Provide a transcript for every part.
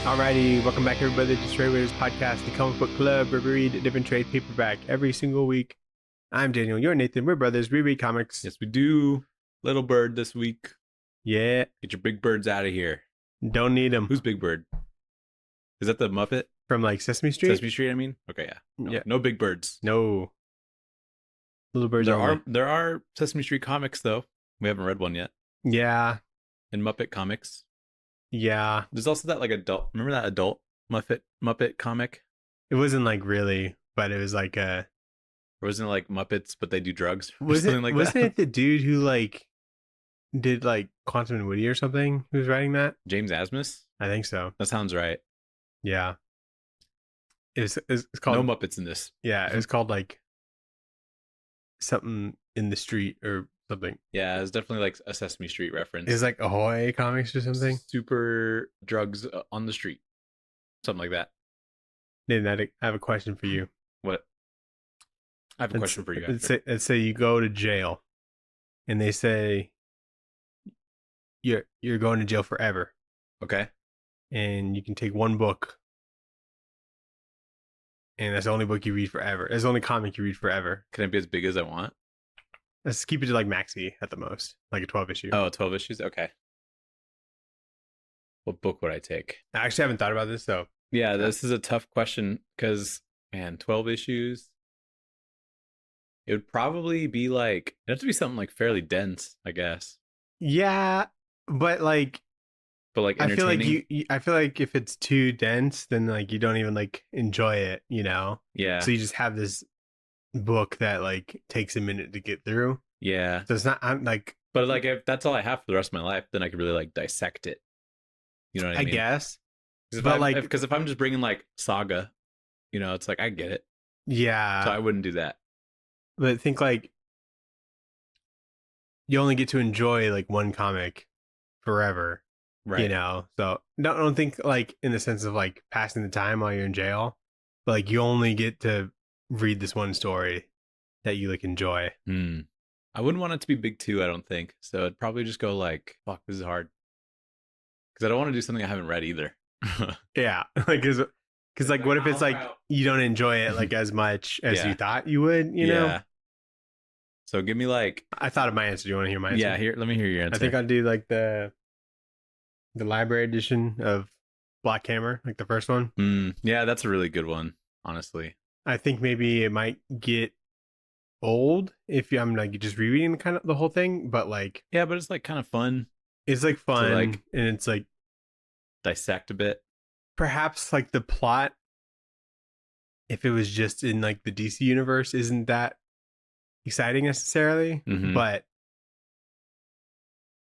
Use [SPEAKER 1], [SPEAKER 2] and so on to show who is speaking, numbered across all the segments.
[SPEAKER 1] Alrighty, welcome back everybody to Tradewaiters podcast, the comic book club where we read a different trade paperback every single week. I'm Daniel, you're Nathan, we're brothers, we read comics.
[SPEAKER 2] Yes, we do. Little Bird this week.
[SPEAKER 1] Yeah.
[SPEAKER 2] Get your big birds out of here.
[SPEAKER 1] Don't need them.
[SPEAKER 2] Who's Big Bird? Is that the Muppet?
[SPEAKER 1] From like Sesame Street?
[SPEAKER 2] Sesame Street, I mean? Okay, yeah. No big birds.
[SPEAKER 1] No. Little birds
[SPEAKER 2] There are Sesame Street comics, though. We haven't read one yet.
[SPEAKER 1] Yeah.
[SPEAKER 2] In Muppet comics.
[SPEAKER 1] Yeah.
[SPEAKER 2] There's also that like adult, remember that adult Muppet comic?
[SPEAKER 1] It wasn't like really, but it was like
[SPEAKER 2] Or wasn't it like Muppets, but they do drugs? Or
[SPEAKER 1] wasn't
[SPEAKER 2] something like that?
[SPEAKER 1] Wasn't it the dude who like did like Quantum and Woody or something who was writing that?
[SPEAKER 2] James Asmus?
[SPEAKER 1] I think so.
[SPEAKER 2] That sounds right.
[SPEAKER 1] Yeah. It's called
[SPEAKER 2] No Muppets in this.
[SPEAKER 1] Yeah, it was called like something in the street or something.
[SPEAKER 2] Yeah, it's definitely like a Sesame Street reference.
[SPEAKER 1] It's like Ahoy Comics or something.
[SPEAKER 2] Super drugs on the street. Something like that.
[SPEAKER 1] Nathan, I have a question for you.
[SPEAKER 2] What? I have a question for you.
[SPEAKER 1] Let's say you go to jail and they say you're going to jail forever.
[SPEAKER 2] Okay.
[SPEAKER 1] And you can take one book. And that's the only book you read forever. That's the only comic you read forever.
[SPEAKER 2] Can it be as big as I want?
[SPEAKER 1] Let's keep it to like maxi at the most, like a 12 issue.
[SPEAKER 2] Oh, 12 issues? Okay. What book would I take?
[SPEAKER 1] I actually haven't thought about this though.
[SPEAKER 2] Yeah, this is a tough question because, man, 12 issues. It would probably be like, it'd have to be something like fairly dense, I guess.
[SPEAKER 1] Yeah, but like
[SPEAKER 2] entertaining.
[SPEAKER 1] I feel like if it's too dense, then like you don't even like enjoy it, you know?
[SPEAKER 2] Yeah.
[SPEAKER 1] So you just have this book that like takes a minute to get through.
[SPEAKER 2] Yeah.
[SPEAKER 1] So it's not, I'm like,
[SPEAKER 2] but like if that's all I have for the rest of my life, then I could really like dissect it. You know what I mean?
[SPEAKER 1] I guess.
[SPEAKER 2] Because if I'm just bringing like Saga, you know, it's like I get it.
[SPEAKER 1] Yeah.
[SPEAKER 2] So I wouldn't do that.
[SPEAKER 1] But think like you only get to enjoy like one comic forever.
[SPEAKER 2] Right.
[SPEAKER 1] You know, so don't think like in the sense of like passing the time while you're in jail, but like you only get to read this one story that you like enjoy.
[SPEAKER 2] I wouldn't want it to be big two, I don't think. So it'd probably just go like, fuck, this is hard. Because I don't want to do something I haven't read either.
[SPEAKER 1] Yeah, like because like what if it's like you don't enjoy it like as much as you thought you would, you know?
[SPEAKER 2] So give me like,
[SPEAKER 1] I thought of my answer. Do you want to hear my answer?
[SPEAKER 2] Yeah, let me hear your answer.
[SPEAKER 1] I think I'll do like the library edition of Black Hammer, like the first one.
[SPEAKER 2] Yeah, that's a really good one, honestly.
[SPEAKER 1] I think maybe it might get old if I'm like just rereading kind of the whole thing, but like
[SPEAKER 2] but it's like kind of fun.
[SPEAKER 1] It's like fun,
[SPEAKER 2] like,
[SPEAKER 1] and it's like
[SPEAKER 2] dissect a bit.
[SPEAKER 1] Perhaps like the plot, if it was just in like the DC universe, isn't that exciting necessarily, but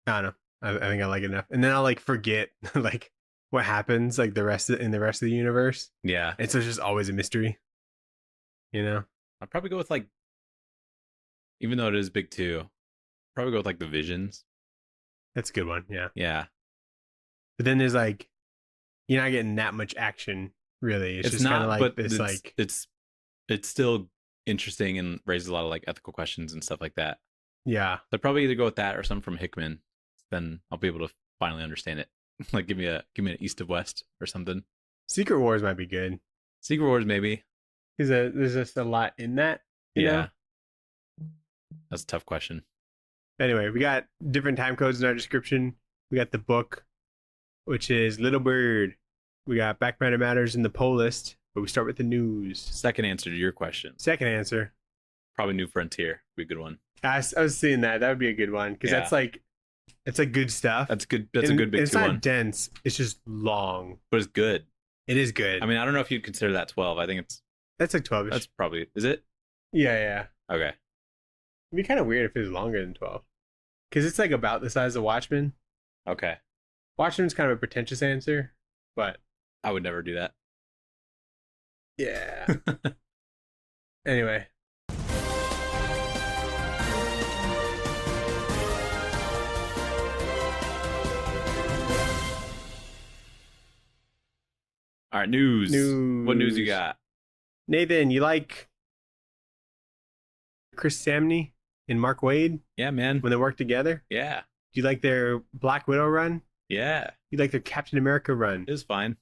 [SPEAKER 1] I don't know. I think I like it enough, and then I'll like forget like what happens like the rest of the universe.
[SPEAKER 2] Yeah,
[SPEAKER 1] and so it's just always a mystery. You know,
[SPEAKER 2] I'd probably go with like, even though it is big too, probably go with like the Visions.
[SPEAKER 1] That's a good one. Yeah,
[SPEAKER 2] yeah.
[SPEAKER 1] But then there's like, you're not getting that much action really. It's just kind of like
[SPEAKER 2] but
[SPEAKER 1] this like
[SPEAKER 2] it's still interesting and raises a lot of like ethical questions and stuff like that.
[SPEAKER 1] Yeah,
[SPEAKER 2] I'd probably either go with that or something from Hickman. Then I'll be able to finally understand it. Like give me an East of West or something.
[SPEAKER 1] Secret Wars might be good.
[SPEAKER 2] Secret Wars maybe.
[SPEAKER 1] Because there's just a lot in that. You know?
[SPEAKER 2] That's a tough question.
[SPEAKER 1] Anyway, we got different time codes in our description. We got the book, which is Little Bird. We got Background Matters in the poll list, but we start with the news.
[SPEAKER 2] Second answer to your question.
[SPEAKER 1] Second answer.
[SPEAKER 2] Probably New Frontier. Be a good one.
[SPEAKER 1] I was seeing that. That would be a good one because that's like, it's like good stuff.
[SPEAKER 2] That's good. That's a good big
[SPEAKER 1] it's
[SPEAKER 2] two
[SPEAKER 1] not
[SPEAKER 2] one.
[SPEAKER 1] dense. It's just long.
[SPEAKER 2] But it's good.
[SPEAKER 1] It is good.
[SPEAKER 2] I mean, I don't know if you'd consider that 12. I think
[SPEAKER 1] that's like 12-ish.
[SPEAKER 2] That's probably, is it?
[SPEAKER 1] Yeah.
[SPEAKER 2] Okay.
[SPEAKER 1] It'd be kind of weird if it was longer than 12. Because it's like about the size of Watchmen.
[SPEAKER 2] Okay.
[SPEAKER 1] Watchmen's kind of a pretentious answer, but
[SPEAKER 2] I would never do that.
[SPEAKER 1] Yeah. Anyway.
[SPEAKER 2] All right, news. What news you got?
[SPEAKER 1] Nathan, you like Chris Samney and Mark Waid?
[SPEAKER 2] Yeah, man.
[SPEAKER 1] When they work together?
[SPEAKER 2] Yeah.
[SPEAKER 1] Do you like their Black Widow run?
[SPEAKER 2] Yeah.
[SPEAKER 1] You like their Captain America run?
[SPEAKER 2] It was fine.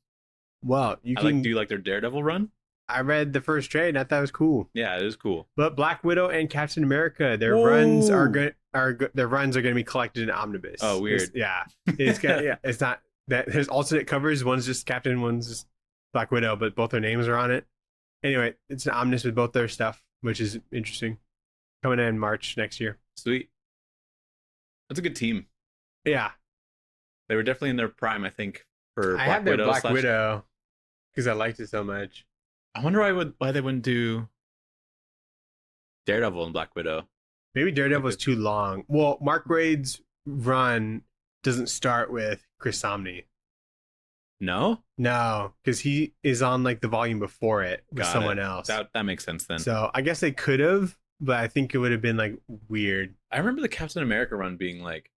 [SPEAKER 1] Well, you
[SPEAKER 2] I
[SPEAKER 1] can.
[SPEAKER 2] like. Do you like their Daredevil run?
[SPEAKER 1] I read the first trade and I thought it was cool.
[SPEAKER 2] Yeah, it is cool.
[SPEAKER 1] But Black Widow and Captain America, their
[SPEAKER 2] Whoa.
[SPEAKER 1] runs are good. Their runs are going to be collected in omnibus.
[SPEAKER 2] Oh, weird.
[SPEAKER 1] It's got, yeah. It's not that there's alternate covers. One's just Captain, one's just Black Widow, but both their names are on it. Anyway, it's an omnibus with both their stuff, which is interesting. Coming in March next year.
[SPEAKER 2] Sweet. That's a good team.
[SPEAKER 1] Yeah,
[SPEAKER 2] They were definitely in their prime, I think, for
[SPEAKER 1] I
[SPEAKER 2] Black
[SPEAKER 1] have their
[SPEAKER 2] Widow.
[SPEAKER 1] Black Widow because I liked it so much.
[SPEAKER 2] I wonder why they wouldn't do Daredevil and Black Widow.
[SPEAKER 1] Maybe Daredevil was too long. Well, Mark Waid's run doesn't start with Chris Samnee.
[SPEAKER 2] No?
[SPEAKER 1] No, because he is on like the volume before it with someone else.
[SPEAKER 2] That makes sense then.
[SPEAKER 1] So I guess they could have, but I think it would have been like weird.
[SPEAKER 2] I remember the Captain America run being like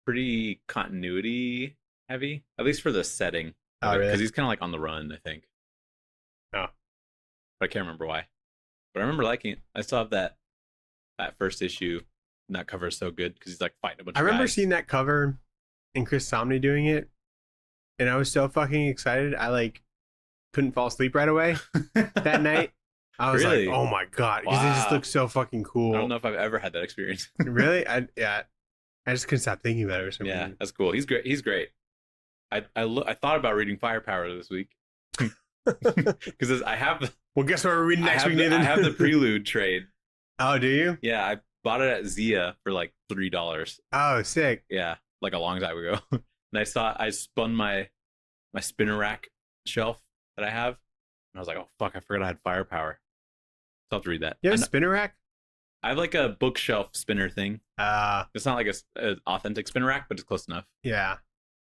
[SPEAKER 2] pretty continuity heavy, at least for the setting.
[SPEAKER 1] Oh,
[SPEAKER 2] Because
[SPEAKER 1] really?
[SPEAKER 2] he's kind of like on the run, I think.
[SPEAKER 1] Oh.
[SPEAKER 2] But I can't remember why. But I remember liking it. I still have that first issue, and that cover is so good because he's like fighting a bunch
[SPEAKER 1] I
[SPEAKER 2] of
[SPEAKER 1] remember
[SPEAKER 2] guys.
[SPEAKER 1] seeing that cover and Chris Samnee doing it, and I was so fucking excited. I like couldn't fall asleep right away that night. I was
[SPEAKER 2] Really?
[SPEAKER 1] like, "Oh my god!" Because it just
[SPEAKER 2] Wow.
[SPEAKER 1] looks so fucking cool.
[SPEAKER 2] I don't know if I've ever had that experience.
[SPEAKER 1] Really? I just couldn't stop thinking about it or something.
[SPEAKER 2] Yeah, that's cool. He's great. He's great. I thought about reading Firepower this week because I have
[SPEAKER 1] Well, guess what we're reading next week, Nathan?
[SPEAKER 2] I have the Prelude trade.
[SPEAKER 1] Oh, do you?
[SPEAKER 2] Yeah, I bought it at Zia for like $3.
[SPEAKER 1] Oh, sick.
[SPEAKER 2] Yeah, like a long time ago. And I spun my spinner rack shelf that I have, and I was like, oh fuck, I forgot I had Firepower. So I'll have to read that.
[SPEAKER 1] You have a spinner rack?
[SPEAKER 2] I have like a bookshelf spinner thing. It's not like an authentic spinner rack, but it's close enough.
[SPEAKER 1] Yeah.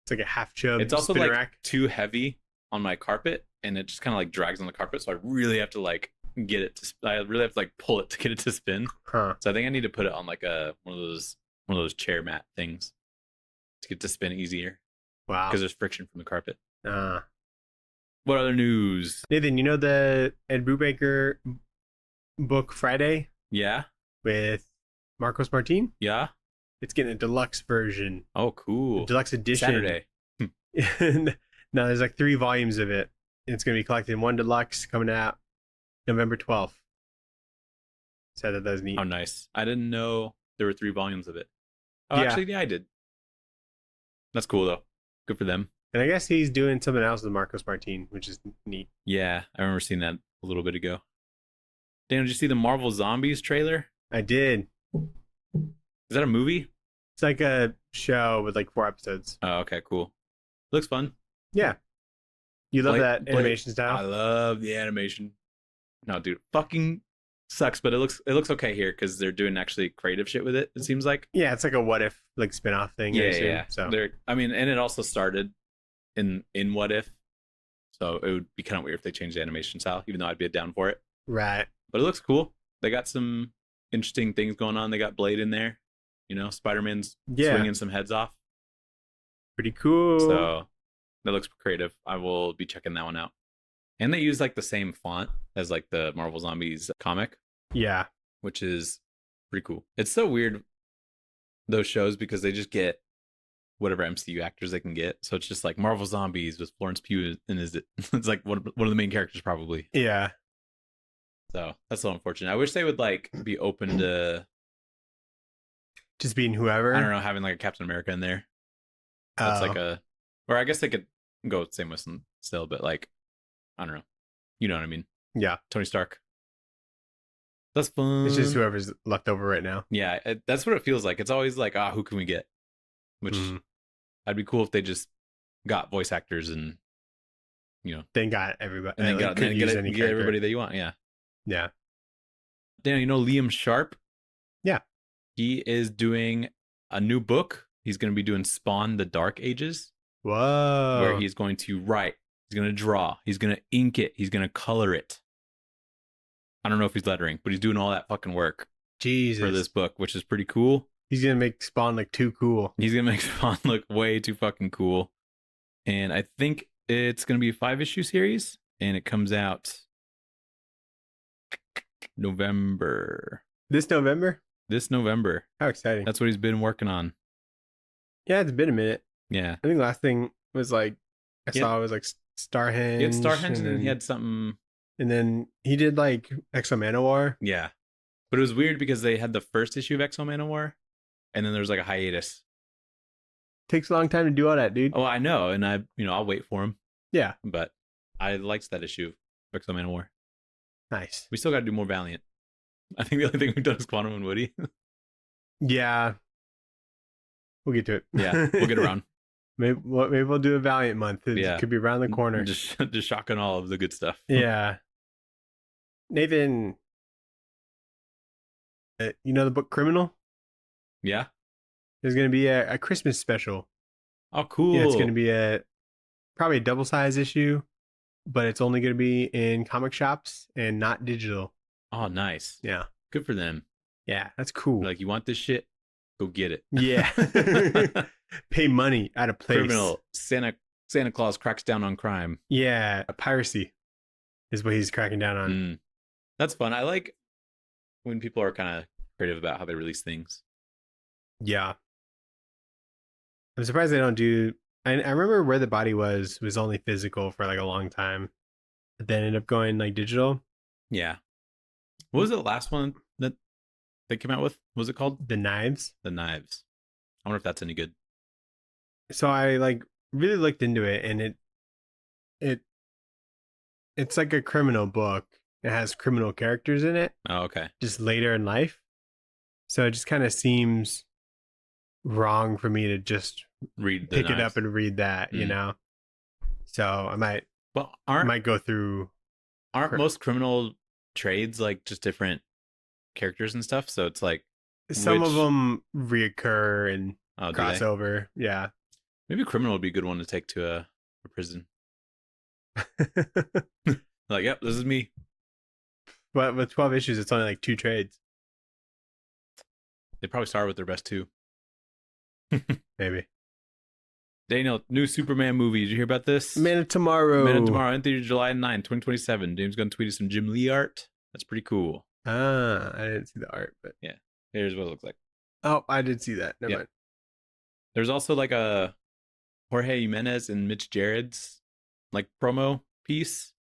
[SPEAKER 1] It's like a half chub.
[SPEAKER 2] It's also
[SPEAKER 1] spinner
[SPEAKER 2] like
[SPEAKER 1] rack.
[SPEAKER 2] too heavy on my carpet, and it just kind of like drags on the carpet. So I really have to like get it to. I really have to like pull it to get it to spin.
[SPEAKER 1] Huh.
[SPEAKER 2] So I think I need to put it on like one of those chair mat things to get to spin easier
[SPEAKER 1] Wow.
[SPEAKER 2] because there's friction from the carpet.
[SPEAKER 1] Uh,
[SPEAKER 2] What other news?
[SPEAKER 1] Nathan, you know the Ed Brubaker book Friday
[SPEAKER 2] Yeah,
[SPEAKER 1] with Marcos Martin?
[SPEAKER 2] yeah.
[SPEAKER 1] It's getting a deluxe version.
[SPEAKER 2] Oh, cool.
[SPEAKER 1] Deluxe edition.
[SPEAKER 2] Saturday.
[SPEAKER 1] And no, there's like 3 volumes of it. It's going to be collected in one deluxe coming out November 12th. So that was neat.
[SPEAKER 2] Oh, nice. I didn't know there were 3 volumes of it. Oh,
[SPEAKER 1] Yeah.
[SPEAKER 2] actually, yeah, I did. That's cool though. Good for them.
[SPEAKER 1] And I guess he's doing something else with Marcos Martin, which is neat.
[SPEAKER 2] Yeah, I remember seeing that a little bit ago. Dan, did you see the Marvel Zombies trailer?
[SPEAKER 1] I did.
[SPEAKER 2] Is that a movie?
[SPEAKER 1] It's like a show with like 4 episodes.
[SPEAKER 2] Oh, okay, cool. Looks fun.
[SPEAKER 1] Yeah. You love
[SPEAKER 2] Blake-
[SPEAKER 1] that
[SPEAKER 2] Blake-
[SPEAKER 1] animation
[SPEAKER 2] I
[SPEAKER 1] style?
[SPEAKER 2] love the animation. No, dude, fucking sucks, but it looks okay here because they're doing actually creative shit with it. It seems like.
[SPEAKER 1] Yeah, it's like a what if like spin-off thing. I assume.
[SPEAKER 2] Yeah.
[SPEAKER 1] So
[SPEAKER 2] I mean, and it also started in What If, so it would be kind of weird if they changed the animation style, even though I'd be down for it.
[SPEAKER 1] right.
[SPEAKER 2] But it looks cool. They got some interesting things going on. They got Blade in there. You know, Spider-Man's
[SPEAKER 1] Yeah.
[SPEAKER 2] swinging some heads off.
[SPEAKER 1] Pretty cool.
[SPEAKER 2] So that looks creative. I will be checking that one out. And they use like the same font as like the Marvel Zombies comic,
[SPEAKER 1] yeah.
[SPEAKER 2] which is pretty cool. It's so weird, those shows, because they just get whatever MCU actors they can get. So it's just like Marvel Zombies with Florence Pugh, and it's like one of the main characters probably.
[SPEAKER 1] Yeah.
[SPEAKER 2] So that's so unfortunate. I wish they would like be open to,
[SPEAKER 1] Just being whoever.
[SPEAKER 2] I don't know, having like a Captain America in there. That's like or I guess they could go same with some still, but like, I don't know. You know what I mean?
[SPEAKER 1] Yeah.
[SPEAKER 2] Tony Stark. That's fun.
[SPEAKER 1] It's just whoever's left over right now.
[SPEAKER 2] Yeah, that's what it feels like. It's always like, who can we get? Which I'd be cool if they just got voice actors and, you know,
[SPEAKER 1] They got everybody.
[SPEAKER 2] and then
[SPEAKER 1] like,
[SPEAKER 2] got
[SPEAKER 1] couldn't use any
[SPEAKER 2] get
[SPEAKER 1] character.
[SPEAKER 2] everybody that you want. Yeah.
[SPEAKER 1] Yeah.
[SPEAKER 2] Dan, you know Liam Sharp?
[SPEAKER 1] Yeah.
[SPEAKER 2] He is doing a new book. He's going to be doing Spawn: The Dark Ages,
[SPEAKER 1] Whoa.
[SPEAKER 2] where he's going to write, he's going to draw, he's going to ink it, he's going to color it. I don't know if he's lettering, but he's doing all that fucking work
[SPEAKER 1] Jesus.
[SPEAKER 2] for this book, which is pretty cool.
[SPEAKER 1] He's gonna make Spawn like too cool.
[SPEAKER 2] He's going to make Spawn look way too fucking cool. And I think it's going to be a 5-issue series, and it comes out November.
[SPEAKER 1] This November?
[SPEAKER 2] This November.
[SPEAKER 1] How exciting.
[SPEAKER 2] That's what he's been working on.
[SPEAKER 1] Yeah, it's been a minute.
[SPEAKER 2] Yeah.
[SPEAKER 1] I think last thing was like I
[SPEAKER 2] Yeah.
[SPEAKER 1] saw was like Starhenge.
[SPEAKER 2] He had Starhenge and he had something.
[SPEAKER 1] And then he did like Exo Manowar.
[SPEAKER 2] Yeah. But it was weird because they had the first issue of Exo Manowar and then there was like a hiatus.
[SPEAKER 1] Takes a long time to do all that, dude.
[SPEAKER 2] Oh, I know. And I'll wait for him.
[SPEAKER 1] Yeah.
[SPEAKER 2] But I liked that issue of Exo Manowar.
[SPEAKER 1] Nice.
[SPEAKER 2] We still got to do more Valiant. I think the only thing we've done is Quantum and Woody.
[SPEAKER 1] Yeah. We'll get to it.
[SPEAKER 2] Yeah, we'll get around.
[SPEAKER 1] Maybe we'll do a Valiant month. It could be around the corner.
[SPEAKER 2] Just shocking all of the good stuff.
[SPEAKER 1] Yeah. Nathan, you know the book Criminal?
[SPEAKER 2] Yeah.
[SPEAKER 1] There's going to be a Christmas special.
[SPEAKER 2] Oh, cool.
[SPEAKER 1] Yeah, it's going to be probably a double-size issue, but it's only going to be in comic shops and not digital.
[SPEAKER 2] Oh, nice.
[SPEAKER 1] Yeah.
[SPEAKER 2] Good for them.
[SPEAKER 1] Yeah, that's cool.
[SPEAKER 2] Like, you want this shit? Go get it.
[SPEAKER 1] Yeah. Pay money at a place.
[SPEAKER 2] Criminal. Santa Claus cracks down on crime.
[SPEAKER 1] Yeah, piracy is what he's cracking down on.
[SPEAKER 2] Mm. That's fun. I like when people are kind of creative about how they release things.
[SPEAKER 1] Yeah. I'm surprised they don't do... I remember Where the Body was only physical for like a long time. But then ended up going like digital.
[SPEAKER 2] Yeah. What was the last one that they came out with? What was it called?
[SPEAKER 1] The Knives.
[SPEAKER 2] The Knives. I wonder if that's any good.
[SPEAKER 1] So I like really looked into it, and it's like a criminal book. It has criminal characters in it.
[SPEAKER 2] Oh, okay.
[SPEAKER 1] Just later in life. So it just kind of seems wrong for me to just pick it up and read that, you know? So I might go through.
[SPEAKER 2] Aren't most criminal trades like just different characters and stuff? So it's like
[SPEAKER 1] some of them reoccur and crossover. Yeah.
[SPEAKER 2] Maybe criminal would be a good one to take to a prison. Like, yep, this is me.
[SPEAKER 1] But with 12 issues, it's only like 2 trades.
[SPEAKER 2] They probably start with their best 2.
[SPEAKER 1] Maybe.
[SPEAKER 2] Daniel, new Superman movie. Did you hear about this?
[SPEAKER 1] Man of Tomorrow.
[SPEAKER 2] In theater July 9, 2027. James Gunn tweeted some Jim Lee art. That's pretty cool.
[SPEAKER 1] I didn't see the art, but
[SPEAKER 2] yeah, here's what it looks like.
[SPEAKER 1] Oh, I did see that. Never mind.
[SPEAKER 2] There's also like a Jorge Jimenez and Mitch Jared's like promo piece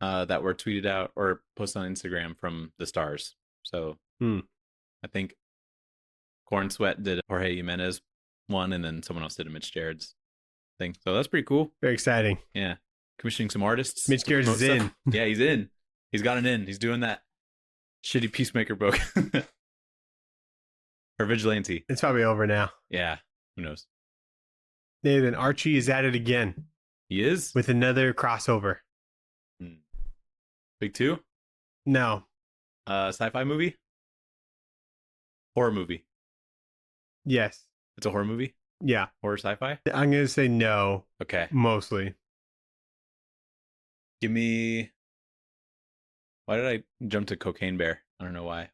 [SPEAKER 2] that were tweeted out or posted on Instagram from the stars. So I think Corn Sweat did Jorge Jimenez one, and then someone else did a Mitch Jared's thing. So that's pretty cool.
[SPEAKER 1] Very exciting.
[SPEAKER 2] Yeah. Commissioning some artists.
[SPEAKER 1] Mitch Jared's is in.
[SPEAKER 2] Yeah, he's in. He's got an in. He's doing that shitty Peacemaker book. Or Vigilante.
[SPEAKER 1] It's probably over now.
[SPEAKER 2] Yeah. Who knows?
[SPEAKER 1] Then Archie is at it again.
[SPEAKER 2] He is?
[SPEAKER 1] With another crossover.
[SPEAKER 2] Big 2?
[SPEAKER 1] No.
[SPEAKER 2] Sci-fi movie? Horror movie?
[SPEAKER 1] Yes.
[SPEAKER 2] It's a horror movie?
[SPEAKER 1] Yeah.
[SPEAKER 2] Horror sci-fi?
[SPEAKER 1] I'm going to say no.
[SPEAKER 2] Okay.
[SPEAKER 1] Mostly.
[SPEAKER 2] Give me... Why did I jump to Cocaine Bear? I don't know why.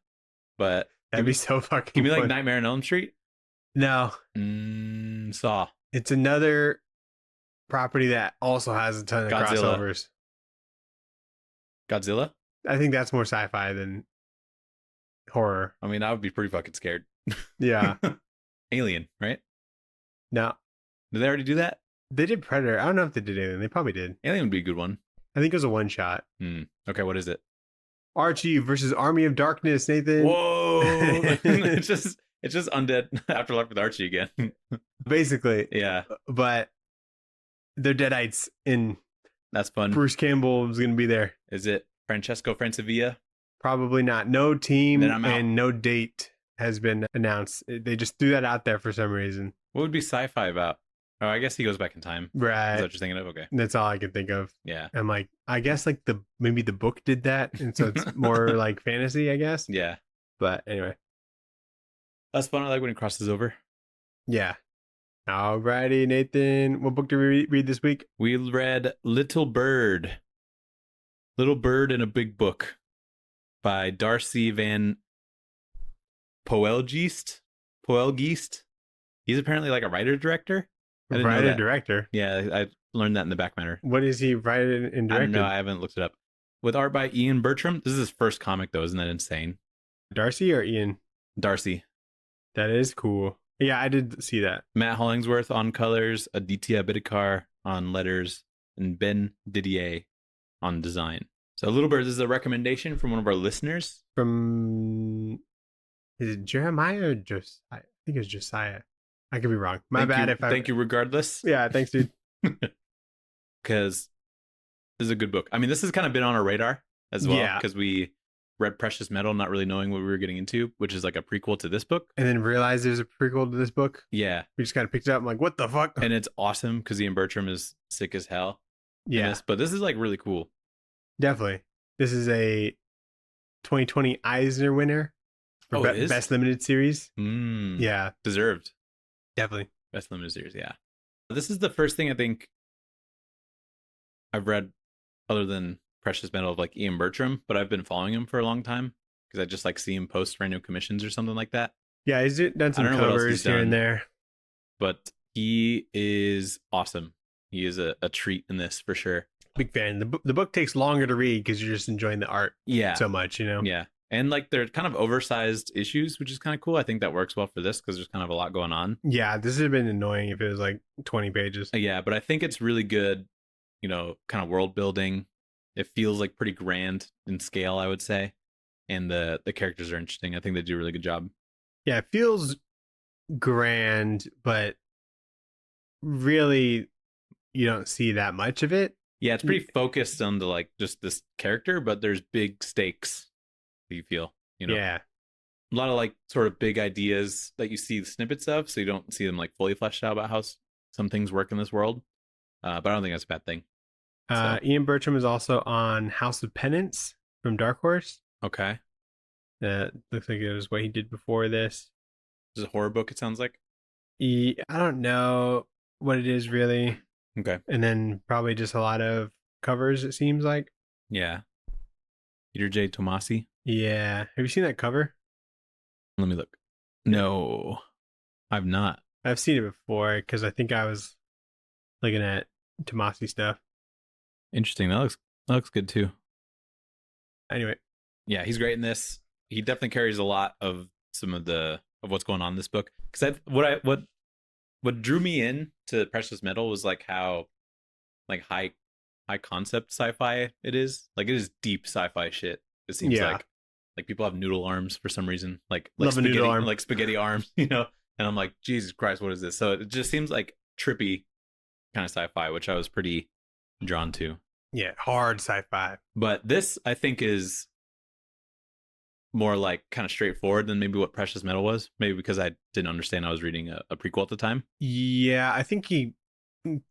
[SPEAKER 2] But...
[SPEAKER 1] That'd be so fucking
[SPEAKER 2] Give me like
[SPEAKER 1] fun.
[SPEAKER 2] Nightmare on Elm Street?
[SPEAKER 1] No.
[SPEAKER 2] Saw.
[SPEAKER 1] It's another property that also has a ton of crossovers.
[SPEAKER 2] Godzilla?
[SPEAKER 1] I think that's more sci-fi than horror.
[SPEAKER 2] I mean, I would be pretty fucking scared.
[SPEAKER 1] Yeah.
[SPEAKER 2] Alien, right?
[SPEAKER 1] No.
[SPEAKER 2] Did they already do that?
[SPEAKER 1] They did Predator. I don't know if they did Alien. They probably did.
[SPEAKER 2] Alien would be a good one.
[SPEAKER 1] I think it was a one-shot.
[SPEAKER 2] Okay, what is it?
[SPEAKER 1] Archie versus Army of Darkness, Nathan.
[SPEAKER 2] Whoa! it's just Undead Afterlife with Archie again.
[SPEAKER 1] Basically.
[SPEAKER 2] Yeah.
[SPEAKER 1] But they're Deadites, and
[SPEAKER 2] that's fun.
[SPEAKER 1] Bruce Campbell is going to be there.
[SPEAKER 2] Is it Francesco Francavilla?
[SPEAKER 1] Probably not. No team
[SPEAKER 2] Then I'm out.
[SPEAKER 1] And no date has been announced. They just threw that out there for some reason.
[SPEAKER 2] What would be sci-fi about? Oh, I guess he goes back in time.
[SPEAKER 1] Right.
[SPEAKER 2] Is that what you're thinking of? Okay.
[SPEAKER 1] That's all I could think of.
[SPEAKER 2] Yeah.
[SPEAKER 1] I'm like, I guess like maybe the book did that, and so it's more like fantasy, I guess.
[SPEAKER 2] Yeah.
[SPEAKER 1] But anyway.
[SPEAKER 2] That's fun. I like when it crosses over.
[SPEAKER 1] Yeah. Alrighty, Nathan. What book did we read this week?
[SPEAKER 2] We read Little Bird. Little Bird in a Big Book by Darcy Van Poelgeest. He's apparently like a writer-director.
[SPEAKER 1] Writer-director?
[SPEAKER 2] Yeah, I learned that in the back matter.
[SPEAKER 1] What is he writing and directing?
[SPEAKER 2] I don't know. I haven't looked it up. With art by Ian Bertram. This is his first comic, though. Isn't that insane?
[SPEAKER 1] Darcy or Ian?
[SPEAKER 2] Darcy.
[SPEAKER 1] That is cool. Yeah, I did see that.
[SPEAKER 2] Matt Hollingsworth on colors, Aditya Bidikar on letters, and Ben Didier on design. So Little Birds is a recommendation from one of our listeners.
[SPEAKER 1] From, is it Jeremiah or Josiah? I think it was Josiah. I could be wrong.
[SPEAKER 2] Thank you regardless.
[SPEAKER 1] Yeah, thanks, dude.
[SPEAKER 2] Because this is a good book. I mean, this has kind of been on our radar as well.
[SPEAKER 1] Yeah.
[SPEAKER 2] Because we read Precious Metal, not really knowing what we were getting into, which is like a prequel to this book.
[SPEAKER 1] And then realized there's a prequel to this book.
[SPEAKER 2] Yeah.
[SPEAKER 1] We just kind of picked it up. I'm like, what the fuck?
[SPEAKER 2] And it's awesome because Ian Bertram is sick as hell.
[SPEAKER 1] Yeah.
[SPEAKER 2] But this is like really cool.
[SPEAKER 1] Definitely. This is a 2020 Eisner winner for
[SPEAKER 2] it is?
[SPEAKER 1] Best Limited Series.
[SPEAKER 2] Mm,
[SPEAKER 1] Yeah.
[SPEAKER 2] Deserved.
[SPEAKER 1] Definitely.
[SPEAKER 2] Best Limited Series, yeah. This is the first thing I think I've read other than Precious Metal of like Ian Bertram, but I've been following him for a long time because I just like see him post random commissions or something like that.
[SPEAKER 1] Yeah, he's done some covers here and there.
[SPEAKER 2] But he is awesome. He is a treat in this for sure.
[SPEAKER 1] Big fan. The book takes longer to read because you're just enjoying the art so much, you know?
[SPEAKER 2] Yeah. And like they're kind of oversized issues, which is kind of cool. I think that works well for this because there's kind of a lot going on.
[SPEAKER 1] Yeah, this would have been annoying if it was like 20 pages.
[SPEAKER 2] Yeah, but I think it's really good, kind of world building. It feels like pretty grand in scale, I would say. And the characters are interesting. I think they do a really good job.
[SPEAKER 1] Yeah, it feels grand, but really you don't see that much of it.
[SPEAKER 2] Yeah, it's pretty focused on the like just this character, but there's big stakes that you feel,
[SPEAKER 1] Yeah.
[SPEAKER 2] A lot of like sort of big ideas that you see snippets of, so you don't see them like fully fleshed out about how some things work in this world. But I don't think that's a bad thing.
[SPEAKER 1] Ian Bertram is also on House of Penance from Dark Horse.
[SPEAKER 2] Okay.
[SPEAKER 1] Looks like it was what he did before this.
[SPEAKER 2] This is a horror book, it sounds like.
[SPEAKER 1] I don't know what it is really.
[SPEAKER 2] Okay.
[SPEAKER 1] And then probably just a lot of covers, it seems like.
[SPEAKER 2] Yeah. Peter J. Tomasi.
[SPEAKER 1] Yeah. Have you seen that cover?
[SPEAKER 2] Let me look. No, I've not.
[SPEAKER 1] I've seen it before because I think I was looking at Tomasi stuff.
[SPEAKER 2] Interesting. That looks good too.
[SPEAKER 1] Anyway.
[SPEAKER 2] Yeah, he's great in this. He definitely carries a lot of some of what's going on in this book. Because what drew me in to Precious Metal was like how like high concept sci-fi it is. Like it is deep sci-fi shit. It seems like people have noodle arms for some reason. Like
[SPEAKER 1] love
[SPEAKER 2] spaghetti,
[SPEAKER 1] a noodle arm.
[SPEAKER 2] like spaghetti arms, And I'm like, Jesus Christ, what is this? So it just seems like trippy kind of sci-fi, which I was pretty drawn to.
[SPEAKER 1] Yeah, hard sci-fi.
[SPEAKER 2] But this I think is more like kind of straightforward than maybe what Precious Metal was. Maybe because I didn't understand I was reading a prequel at the time.
[SPEAKER 1] Yeah, I think he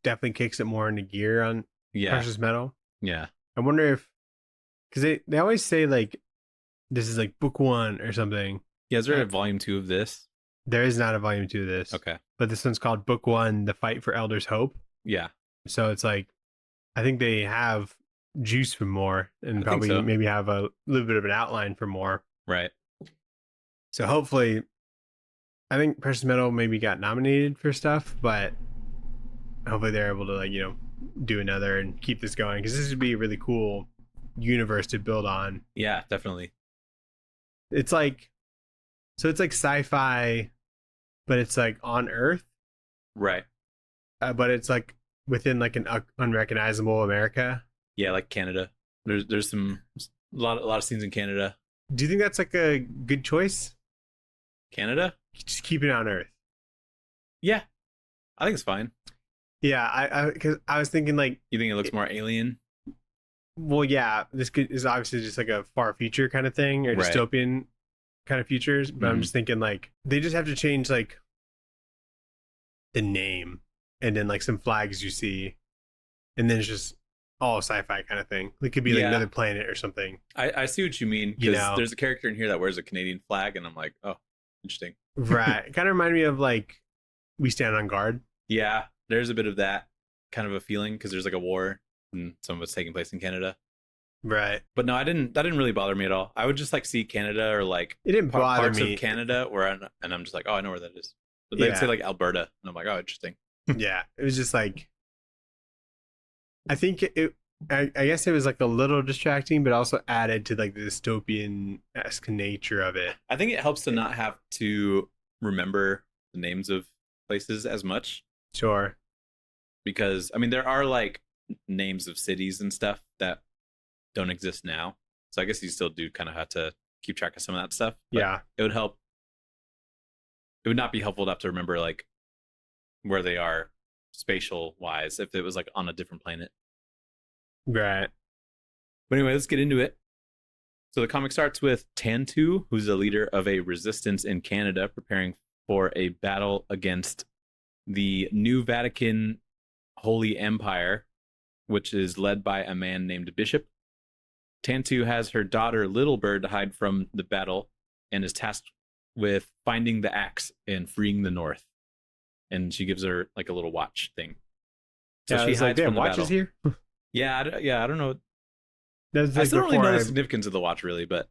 [SPEAKER 1] definitely kicks it more into gear on Precious Metal.
[SPEAKER 2] Yeah.
[SPEAKER 1] I wonder if, because they always say like, this is like book 1 or something.
[SPEAKER 2] Yeah, is there a volume 2 of this?
[SPEAKER 1] There is not a volume 2 of this.
[SPEAKER 2] Okay.
[SPEAKER 1] But this one's called Book 1, The Fight for Elder's Hope.
[SPEAKER 2] Yeah.
[SPEAKER 1] So it's like, I think they have juice for more and probably maybe have a little bit of an outline for more.
[SPEAKER 2] Right.
[SPEAKER 1] So hopefully, I think Precious Metal maybe got nominated for stuff, but hopefully they're able to like, do another and keep this going because this would be a really cool universe to build on.
[SPEAKER 2] Yeah, definitely.
[SPEAKER 1] It's like, so it's like sci-fi, but it's like on Earth.
[SPEAKER 2] Right.
[SPEAKER 1] But it's like within like an unrecognizable America.
[SPEAKER 2] Yeah, like Canada. There's a lot of scenes in Canada.
[SPEAKER 1] Do you think that's like a good choice?
[SPEAKER 2] Canada?
[SPEAKER 1] Just keep it on Earth.
[SPEAKER 2] Yeah, I think it's fine.
[SPEAKER 1] Yeah, because I was thinking like,
[SPEAKER 2] you think it looks more alien?
[SPEAKER 1] Well, yeah, this is obviously just like a far future kind of thing or dystopian kind of futures. But I'm just thinking like they just have to change like the name and then like some flags you see, and then it's just all sci-fi kind of thing. It could be like another planet or something.
[SPEAKER 2] I see what you mean because there's a character in here that wears a Canadian flag, and I'm like, oh, interesting.
[SPEAKER 1] Right. It kind of reminded me of like We Stand on Guard.
[SPEAKER 2] Yeah, there's a bit of that kind of a feeling because there's like a war and some of it's taking place in Canada.
[SPEAKER 1] Right.
[SPEAKER 2] But no, that didn't really bother me at all. I would just like see Canada or like
[SPEAKER 1] it didn't bother
[SPEAKER 2] parts
[SPEAKER 1] me.
[SPEAKER 2] of Canada and I'm just like, oh, I know where that is. But they'd say like Alberta, and I'm like, oh, interesting.
[SPEAKER 1] Yeah, it was just like, I think I guess it was like a little distracting, but also added to like the dystopian-esque nature of it.
[SPEAKER 2] I think it helps to not have to remember the names of places as much.
[SPEAKER 1] Sure.
[SPEAKER 2] Because I mean, there are like names of cities and stuff that don't exist now. So I guess you still do kind of have to keep track of some of that stuff.
[SPEAKER 1] Yeah.
[SPEAKER 2] It would help. It would not be helpful to have to remember like where they are spatial wise if it was like on a different planet.
[SPEAKER 1] Right.
[SPEAKER 2] But anyway, let's get into it. So the comic starts with Tantu, who's the leader of a resistance in Canada, preparing for a battle against the New Vatican Holy Empire, which is led by a man named Bishop. Tantu has her daughter Little Bird hide from the battle and is tasked with finding the axe and freeing the North. And she gives her like a little watch thing. So
[SPEAKER 1] yeah,
[SPEAKER 2] she hides from the
[SPEAKER 1] watch
[SPEAKER 2] battle.
[SPEAKER 1] is here.
[SPEAKER 2] Yeah, I don't know.
[SPEAKER 1] That's
[SPEAKER 2] I
[SPEAKER 1] like
[SPEAKER 2] still don't really know the
[SPEAKER 1] I-
[SPEAKER 2] significance of the watch, really. But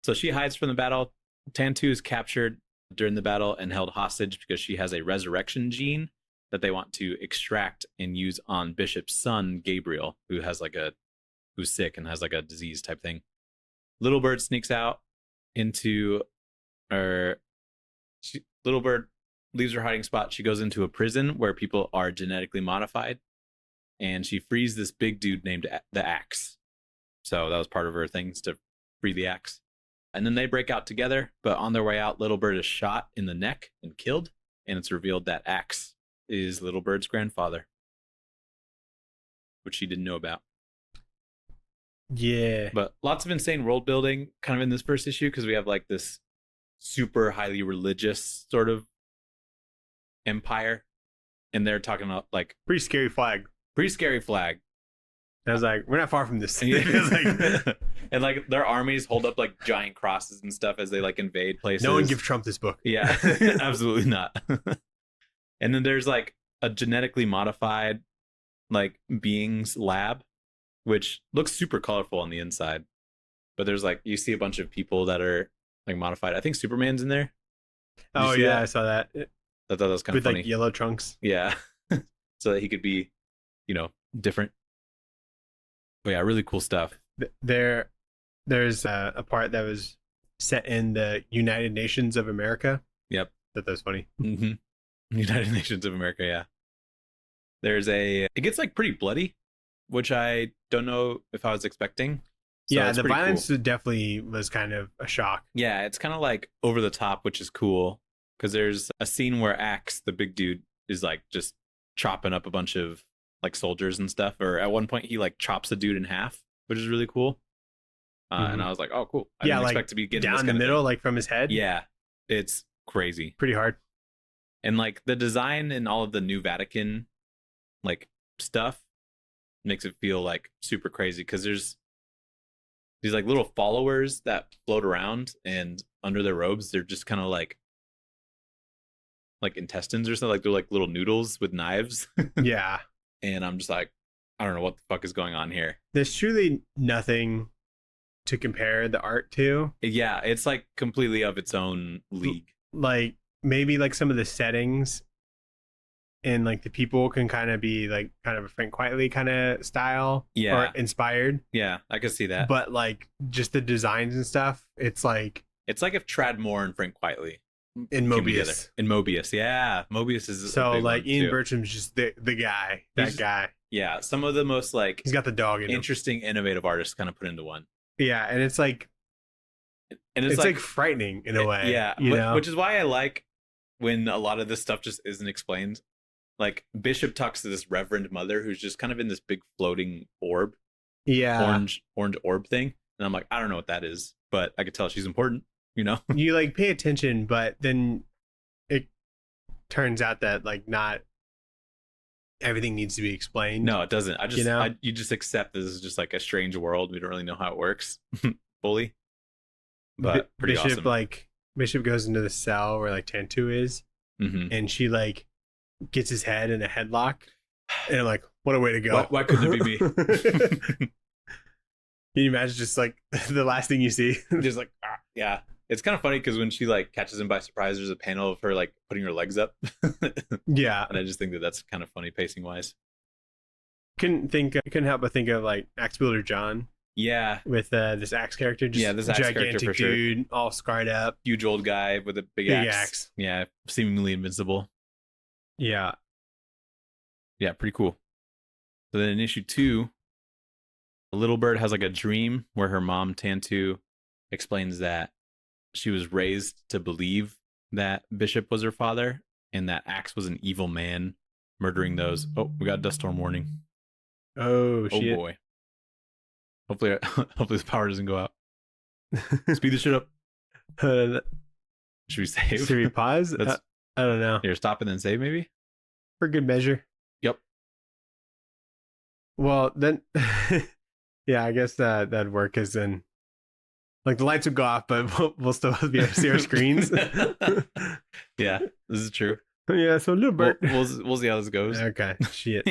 [SPEAKER 2] so she hides from the battle. Tantu is captured during the battle and held hostage because she has a resurrection gene that they want to extract and use on Bishop's son, Gabriel, who's sick and has like a disease type thing. Little Bird sneaks out into Little Bird leaves her hiding spot. She goes into a prison where people are genetically modified, and she frees this big dude named the Axe. So that was part of her things to free the Axe. And then they break out together, but on their way out, Little Bird is shot in the neck and killed, and it's revealed that Axe is Little Bird's grandfather, which she didn't know about.
[SPEAKER 1] Yeah.
[SPEAKER 2] But lots of insane world building kind of in this first issue because we have like this super highly religious sort of empire, and they're talking about like
[SPEAKER 1] Pretty scary flag.
[SPEAKER 2] pretty scary flag.
[SPEAKER 1] I was like, we're not far from this.
[SPEAKER 2] And like their armies hold up like giant crosses and stuff as they like invade places.
[SPEAKER 1] No one give Trump this book.
[SPEAKER 2] Yeah, absolutely not. And then there's like a genetically modified like beings lab, which looks super colorful on the inside. But there's like, you see a bunch of people that are like modified. I think Superman's in there. Did you
[SPEAKER 1] Oh
[SPEAKER 2] see
[SPEAKER 1] yeah,
[SPEAKER 2] that?
[SPEAKER 1] I saw that.
[SPEAKER 2] I thought that was kind of
[SPEAKER 1] With
[SPEAKER 2] funny.
[SPEAKER 1] like yellow trunks.
[SPEAKER 2] Yeah. So that he could be, different. But yeah, really cool stuff.
[SPEAKER 1] There's a part that was set in the United Nations of America.
[SPEAKER 2] Yep.
[SPEAKER 1] That was funny.
[SPEAKER 2] Mm-hmm. United Nations of America, yeah. It gets like pretty bloody, which I don't know if I was expecting. So
[SPEAKER 1] yeah,
[SPEAKER 2] it's
[SPEAKER 1] the
[SPEAKER 2] pretty
[SPEAKER 1] violence
[SPEAKER 2] cool.
[SPEAKER 1] definitely was kind of a shock.
[SPEAKER 2] Yeah, it's kind of like over the top, which is cool because there's a scene where Axe, the big dude, is like just chopping up a bunch of like soldiers and stuff. Or at one point, he like chops a dude in half, which is really cool. And I was like, oh, cool. I didn't expect to be getting
[SPEAKER 1] down
[SPEAKER 2] this
[SPEAKER 1] the
[SPEAKER 2] kind of
[SPEAKER 1] middle,
[SPEAKER 2] thing.
[SPEAKER 1] like from his head.
[SPEAKER 2] Yeah, it's crazy.
[SPEAKER 1] Pretty hard.
[SPEAKER 2] And like the design and all of the New Vatican like stuff makes it feel like super crazy because there's these like little followers that float around, and under their robes they're just kind of like intestines or something. Like they're like little noodles with knives.
[SPEAKER 1] Yeah.
[SPEAKER 2] And I'm just like, I don't know what the fuck is going on here.
[SPEAKER 1] There's truly nothing to compare the art to.
[SPEAKER 2] Yeah, it's like completely of its own league.
[SPEAKER 1] Like maybe like some of the settings and like the people can kind of be like kind of a Frank Quietly kind of style.
[SPEAKER 2] Yeah.
[SPEAKER 1] Or inspired.
[SPEAKER 2] Yeah, I could see that.
[SPEAKER 1] But like just the designs and stuff, it's like
[SPEAKER 2] if Trad Moore and Frank Quietly
[SPEAKER 1] in
[SPEAKER 2] came together.
[SPEAKER 1] Mobius.
[SPEAKER 2] In Mobius, yeah. Mobius is a
[SPEAKER 1] So
[SPEAKER 2] big
[SPEAKER 1] like
[SPEAKER 2] one,
[SPEAKER 1] Ian
[SPEAKER 2] too.
[SPEAKER 1] Bertram's just the guy. That
[SPEAKER 2] He's-
[SPEAKER 1] guy.
[SPEAKER 2] Yeah, some of the most like
[SPEAKER 1] He's got the dog in him.
[SPEAKER 2] interesting, innovative artists kind of put into one.
[SPEAKER 1] Yeah, and it's like
[SPEAKER 2] And
[SPEAKER 1] it's like frightening in a way.
[SPEAKER 2] Yeah,
[SPEAKER 1] you know?
[SPEAKER 2] which is why I like when a lot of this stuff just isn't explained. Like Bishop talks to this Reverend Mother who's just kind of in this big floating orb,
[SPEAKER 1] yeah.
[SPEAKER 2] orange orb thing, and I'm like, I don't know what that is, but I could tell she's important.
[SPEAKER 1] You like pay attention, but then it turns out that like not everything needs to be explained.
[SPEAKER 2] No, it doesn't. I just
[SPEAKER 1] You
[SPEAKER 2] you just accept this is just like a strange world. We don't really know how it works fully, but pretty
[SPEAKER 1] Bishop
[SPEAKER 2] awesome.
[SPEAKER 1] Bishop goes into the cell where like Tantu is,
[SPEAKER 2] Mhm.
[SPEAKER 1] and she like gets his head in a headlock, and I'm like, what a way to go!
[SPEAKER 2] Why couldn't it be me?
[SPEAKER 1] Can you imagine just like the last thing you see?
[SPEAKER 2] Just like yeah, it's kind of funny because when she like catches him by surprise, there's a panel of her like putting her legs up,
[SPEAKER 1] Yeah,
[SPEAKER 2] and I just think that that's kind of funny pacing wise.
[SPEAKER 1] couldn't help but think of like Axe Builder John
[SPEAKER 2] Yeah,
[SPEAKER 1] with this Axe character. Just
[SPEAKER 2] Yeah, this Axe character
[SPEAKER 1] gigantic
[SPEAKER 2] for sure.
[SPEAKER 1] dude, all scarred up.
[SPEAKER 2] huge old guy with a big
[SPEAKER 1] Big
[SPEAKER 2] axe.
[SPEAKER 1] axe.
[SPEAKER 2] Yeah, seemingly invincible.
[SPEAKER 1] Yeah,
[SPEAKER 2] Yeah, pretty cool. So then in issue 2, Little Bird has like a dream where her mom, Tantu, explains that she was raised to believe that Bishop was her father and that Axe was an evil man murdering those. Oh, we got a dust storm warning.
[SPEAKER 1] Oh
[SPEAKER 2] Oh
[SPEAKER 1] shit.
[SPEAKER 2] boy. Hopefully the power doesn't go out. Speed the shit up. Should we save?
[SPEAKER 1] Should we pause?
[SPEAKER 2] That's,
[SPEAKER 1] I don't know.
[SPEAKER 2] Here, stop and then save maybe?
[SPEAKER 1] For good measure.
[SPEAKER 2] Yep.
[SPEAKER 1] Well, then, yeah, I guess that'd work because then, like, the lights would go off, but we'll still be able to see our screens.
[SPEAKER 2] Yeah, this is true.
[SPEAKER 1] Yeah, so Little Bird.
[SPEAKER 2] We'll see how this goes.
[SPEAKER 1] Okay, shit.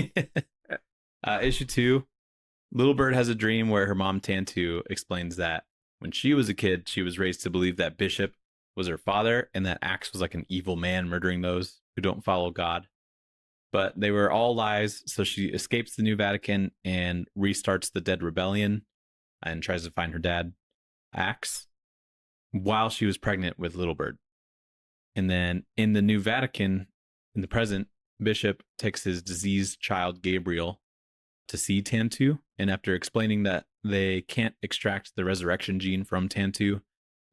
[SPEAKER 2] Issue 2, Little Bird has a dream where her mom, Tantu, explains that when she was a kid, she was raised to believe that Bishop was her father and that Axe was like an evil man murdering those who don't follow God. But they were all lies, so she escapes the New Vatican and restarts the Dead Rebellion and tries to find her dad, Axe, while she was pregnant with Little Bird. And then in the New Vatican, in the present, Bishop takes his diseased child, Gabriel, to see Tantu. And after explaining that they can't extract the resurrection gene from Tantu,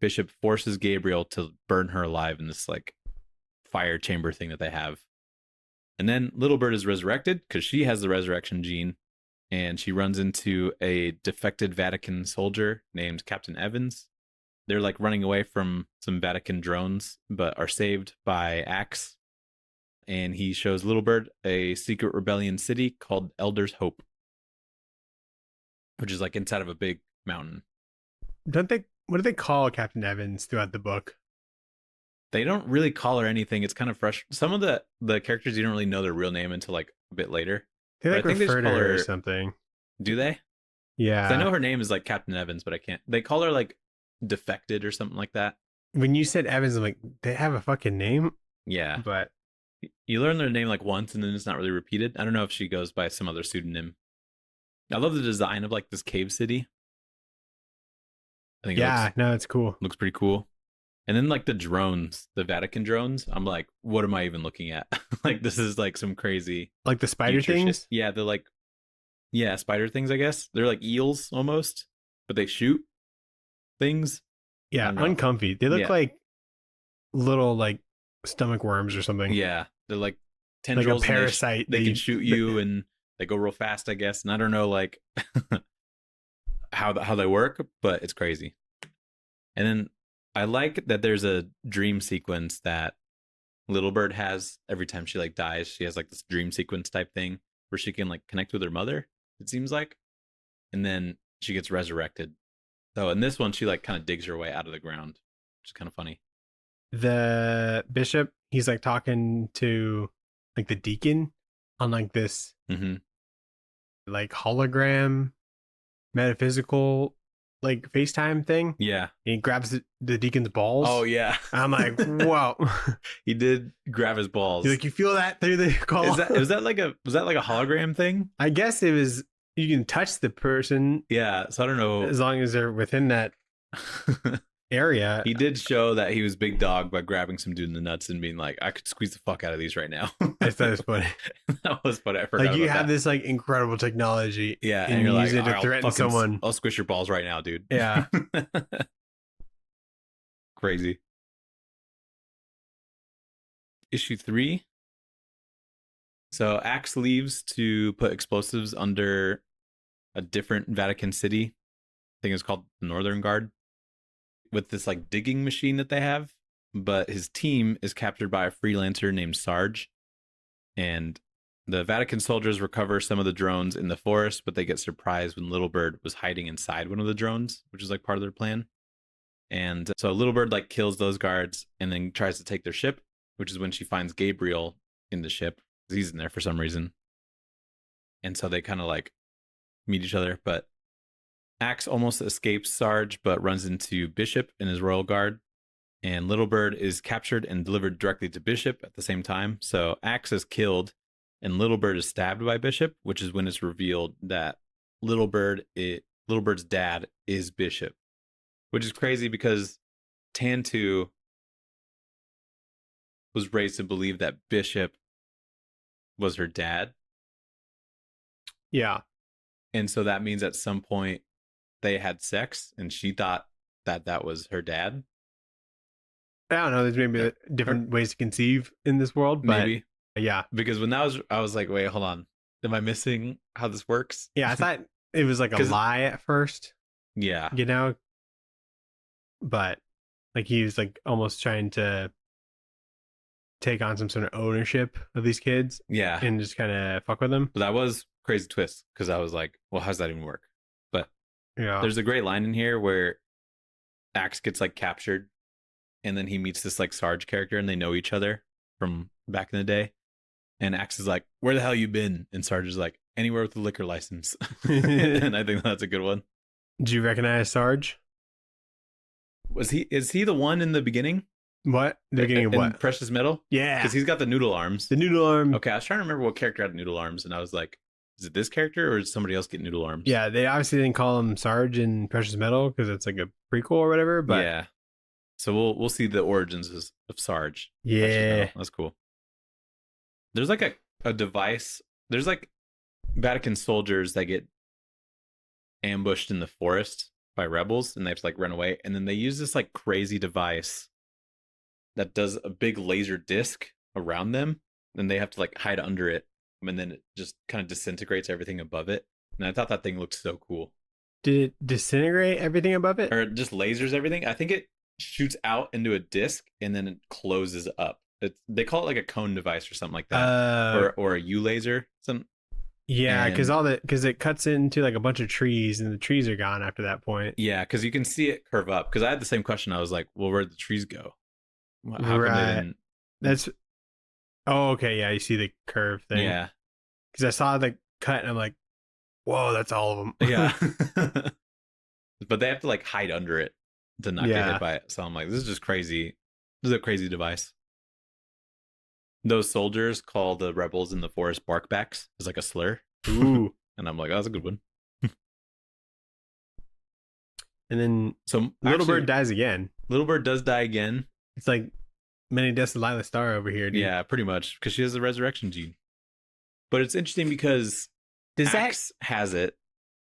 [SPEAKER 2] Bishop forces Gabriel to burn her alive in this like fire chamber thing that they have. And then Little Bird is resurrected because she has the resurrection gene, and she runs into a defected Vatican soldier named Captain Evans. They're like running away from some Vatican drones, but are saved by Axe. And he shows Little Bird a secret rebellion city called Elder's Hope, which is like inside of a big mountain.
[SPEAKER 1] What do they call Captain Evans throughout the book?
[SPEAKER 2] They don't really call her anything. It's kind of fresh. Some of the characters, you don't really know their real name until like a bit later.
[SPEAKER 1] They like
[SPEAKER 2] I think they
[SPEAKER 1] refer
[SPEAKER 2] just
[SPEAKER 1] to
[SPEAKER 2] call
[SPEAKER 1] her or
[SPEAKER 2] her
[SPEAKER 1] something.
[SPEAKER 2] Do they?
[SPEAKER 1] Yeah.
[SPEAKER 2] 'Cause I know her name is like Captain Evans, but I can't. They call her like Defected or something like that.
[SPEAKER 1] When you said Evans, I'm like, they have a fucking name?
[SPEAKER 2] Yeah.
[SPEAKER 1] But
[SPEAKER 2] You learn their name like once and then it's not really repeated. I don't know if she goes by some other pseudonym. I love the design of like this cave city. I think
[SPEAKER 1] it's cool.
[SPEAKER 2] looks pretty cool. And then like the drones, the Vatican drones, I'm like, what am I even looking at? Like this is like some crazy
[SPEAKER 1] Like the spider things?
[SPEAKER 2] shit. Yeah, they're like spider things, I guess. They're like eels almost, but they shoot things.
[SPEAKER 1] Yeah, uncomfy. They look like little like stomach worms or something.
[SPEAKER 2] Yeah, they're like tendrils.
[SPEAKER 1] Like a parasite.
[SPEAKER 2] They can shoot you and they go real fast, I guess. And I don't know like how they work, but it's crazy. And then I like that there's a dream sequence that Little Bird has every time she like dies. She has like this dream sequence type thing where she can like connect with her mother, it seems like. And then she gets resurrected. So in this one, she like kind of digs her way out of the ground, which is kind of funny.
[SPEAKER 1] The bishop, he's like talking to like the deacon on like this like hologram metaphysical like FaceTime thing.
[SPEAKER 2] Yeah.
[SPEAKER 1] And he grabs the deacon's balls.
[SPEAKER 2] Oh yeah.
[SPEAKER 1] I'm like, wow.
[SPEAKER 2] He did grab his balls.
[SPEAKER 1] He's like, you feel that through the call?
[SPEAKER 2] Was that like a hologram thing?
[SPEAKER 1] I guess it was. You can touch the person.
[SPEAKER 2] Yeah. So I don't know.
[SPEAKER 1] As long as they're within that area.
[SPEAKER 2] He did show that he was big dog by grabbing some dude in the nuts and being like, I could squeeze the fuck out of these right now.
[SPEAKER 1] I thought it was funny.
[SPEAKER 2] That was funny. I forgot
[SPEAKER 1] like you
[SPEAKER 2] about
[SPEAKER 1] have
[SPEAKER 2] that.
[SPEAKER 1] this like incredible technology.
[SPEAKER 2] Yeah.
[SPEAKER 1] And
[SPEAKER 2] you're
[SPEAKER 1] use
[SPEAKER 2] like,
[SPEAKER 1] it to threaten someone.
[SPEAKER 2] I'll squish your balls right now, dude.
[SPEAKER 1] Yeah.
[SPEAKER 2] Crazy. Issue 3. So Axe leaves to put explosives under a different Vatican city. I think it's called the Northern Guard. With this like digging machine that they have. But his team is captured by a freelancer named Sarge. And the Vatican soldiers recover some of the drones in the forest, but they get surprised when Little Bird was hiding inside one of the drones, which is like part of their plan. And so Little Bird like kills those guards and then tries to take their ship, which is when she finds Gabriel in the ship. He's in there for some reason. And so they kind of like meet each other, but Axe almost escapes Sarge, but runs into Bishop and his royal guard. And Little Bird is captured and delivered directly to Bishop at the same time. So Axe is killed and Little Bird is stabbed by Bishop, which is when it's revealed that Little Bird's dad is Bishop, which is crazy because Tantu was raised to believe that Bishop was her dad.
[SPEAKER 1] Yeah.
[SPEAKER 2] And so that means at some point they had sex and she thought that that was her dad.
[SPEAKER 1] I don't know. There's maybe different ways to conceive in this world, but
[SPEAKER 2] Maybe.
[SPEAKER 1] yeah.
[SPEAKER 2] Because when that was, I was like, wait, hold on. Am I missing how this works?
[SPEAKER 1] Yeah, I thought it was like a
[SPEAKER 2] 'Cause-
[SPEAKER 1] lie at first,
[SPEAKER 2] Yeah.
[SPEAKER 1] you know? But like he was like almost trying to take on some sort of ownership of these kids
[SPEAKER 2] Yeah.
[SPEAKER 1] and just kind of fuck with them.
[SPEAKER 2] But that was crazy twist because I was like, well, how's that even work? But
[SPEAKER 1] Yeah.
[SPEAKER 2] there's a great line in here where Axe gets like captured and then he meets this like Sarge character and they know each other from back in the day. And Axe is like, where the hell you been? And Sarge is like, anywhere with a liquor license. And I think that's a good one.
[SPEAKER 1] Did you recognize Sarge?
[SPEAKER 2] Is he the one in the beginning?
[SPEAKER 1] What? The beginning of
[SPEAKER 2] In
[SPEAKER 1] what?
[SPEAKER 2] Precious Metal?
[SPEAKER 1] Yeah.
[SPEAKER 2] Because he's got the noodle arms.
[SPEAKER 1] The noodle arm.
[SPEAKER 2] Okay, I was trying to remember what character had noodle arms, and I was like, is it this character or does somebody else get noodle arms?
[SPEAKER 1] Yeah, they obviously didn't call him Sarge in Precious Metal because it's like a prequel or whatever. But
[SPEAKER 2] yeah. So we'll see the origins of Sarge.
[SPEAKER 1] yeah,
[SPEAKER 2] That's cool. There's like a device. There's like Vatican soldiers that get ambushed in the forest by rebels and they have to like run away. And then they use this like crazy device that does a big laser disc around them. And they have to like hide under it. And then it just kind of disintegrates everything above it. And I thought that thing looked so cool.
[SPEAKER 1] did it disintegrate everything above it?
[SPEAKER 2] Or it just lasers everything. I think it shoots out into a disc and then it closes up. They call it like a cone device or something like that, or a U laser.
[SPEAKER 1] Yeah, because it cuts into like a bunch of trees and the trees are gone after that point.
[SPEAKER 2] Yeah, because you can see it curve up. Because I had the same question. I was like, well, where'd the trees go? How come they didn't?
[SPEAKER 1] That's. Oh, okay. Yeah, you see the curve thing.
[SPEAKER 2] Yeah,
[SPEAKER 1] because I saw the cut and I'm like, whoa, that's all of them.
[SPEAKER 2] Yeah. But they have to like hide under it to not get hit by it. So I'm like, this is just crazy. This is a crazy device. Those soldiers call the rebels in the forest barkbacks as like a slur.
[SPEAKER 1] Ooh.
[SPEAKER 2] And I'm like, oh, that's a good one.
[SPEAKER 1] And then
[SPEAKER 2] so
[SPEAKER 1] Little Bird dies again.
[SPEAKER 2] Little Bird does die again.
[SPEAKER 1] It's like Many Deaths of Lila Star over here, dude.
[SPEAKER 2] Yeah, pretty much. Because she has the resurrection gene. But it's interesting because Axe has it,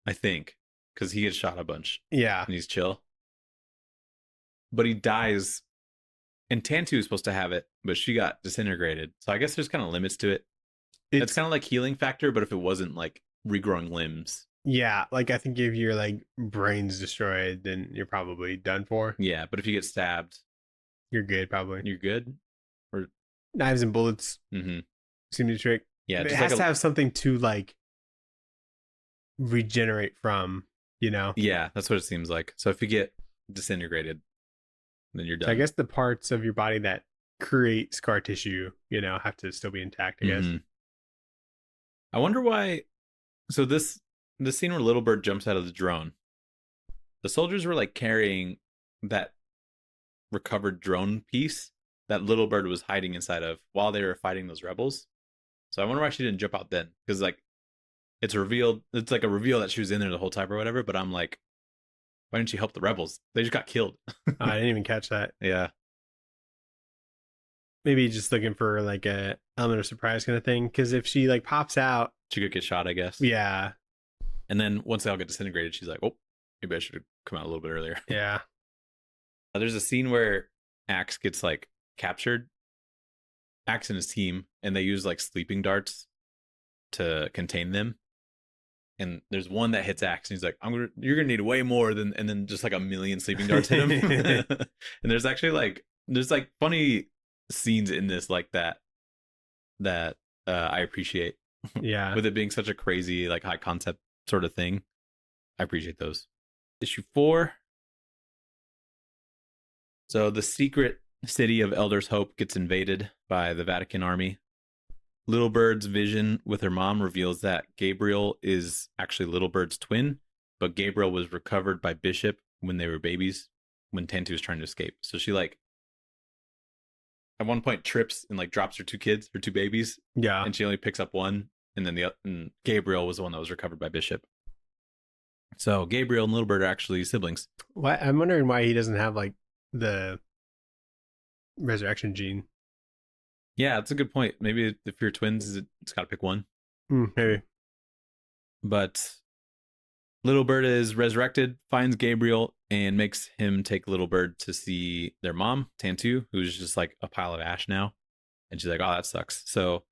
[SPEAKER 2] I think. Because he gets shot a bunch.
[SPEAKER 1] Yeah.
[SPEAKER 2] And he's chill. But he dies. And Tantu is supposed to have it, but she got disintegrated. So I guess there's kind of limits to it. It's kind of like healing factor, but if it wasn't like regrowing limbs.
[SPEAKER 1] Yeah, like I think if your like brain's destroyed, then you're probably done for.
[SPEAKER 2] Yeah, but if you get stabbed,
[SPEAKER 1] you're good. Probably
[SPEAKER 2] you're good. Or
[SPEAKER 1] knives and bullets seem to trick.
[SPEAKER 2] Yeah,
[SPEAKER 1] it has to have something to like regenerate from. You know.
[SPEAKER 2] Yeah, that's what it seems like. So if you get disintegrated, then you're done.
[SPEAKER 1] So I guess the parts of your body that create scar tissue, you know, have to still be intact. I guess.
[SPEAKER 2] I wonder why. So the scene where Little Bird jumps out of the drone, the soldiers were like carrying that recovered drone piece that Little Bird was hiding inside of while they were fighting those rebels. So I wonder why she didn't jump out then, because like it's revealed, it's like a reveal that she was in there the whole time or whatever. But I'm like, why didn't she help the rebels? They just got killed.
[SPEAKER 1] I didn't even catch that.
[SPEAKER 2] Yeah.
[SPEAKER 1] Maybe just looking for like a element of surprise kind of thing. Because if she like pops out,
[SPEAKER 2] she could get shot, I guess.
[SPEAKER 1] Yeah.
[SPEAKER 2] And then once they all get disintegrated, she's like, oh, maybe I should have come out a little bit earlier.
[SPEAKER 1] Yeah.
[SPEAKER 2] There's a scene where Axe gets like captured. Axe and his team, and they use like sleeping darts to contain them. And there's one that hits Axe, and he's like, you're gonna need way more than, and then just like a million sleeping darts hit him. And there's actually like funny scenes in this like that I appreciate.
[SPEAKER 1] Yeah.
[SPEAKER 2] With it being such a crazy like high concept sort of thing, I appreciate those. Issue 4. So the secret city of Elder's Hope gets invaded by the Vatican army. Little Bird's vision with her mom reveals that Gabriel is actually Little Bird's twin, but Gabriel was recovered by Bishop when they were babies, when Tantu was trying to escape. So she like at one point trips and like drops her 2 kids, her 2 babies.
[SPEAKER 1] Yeah.
[SPEAKER 2] And she only picks up one, and then and Gabriel was the one that was recovered by Bishop. So Gabriel and Little Bird are actually siblings.
[SPEAKER 1] Why? I'm wondering why he doesn't have like the resurrection gene.
[SPEAKER 2] Yeah, that's a good point. Maybe if you're twins, it's got to pick one.
[SPEAKER 1] Maybe.
[SPEAKER 2] But Little Bird is resurrected, finds Gabriel, and makes him take Little Bird to see their mom, Tantu, who's just like a pile of ash now. And she's like, oh, that sucks. So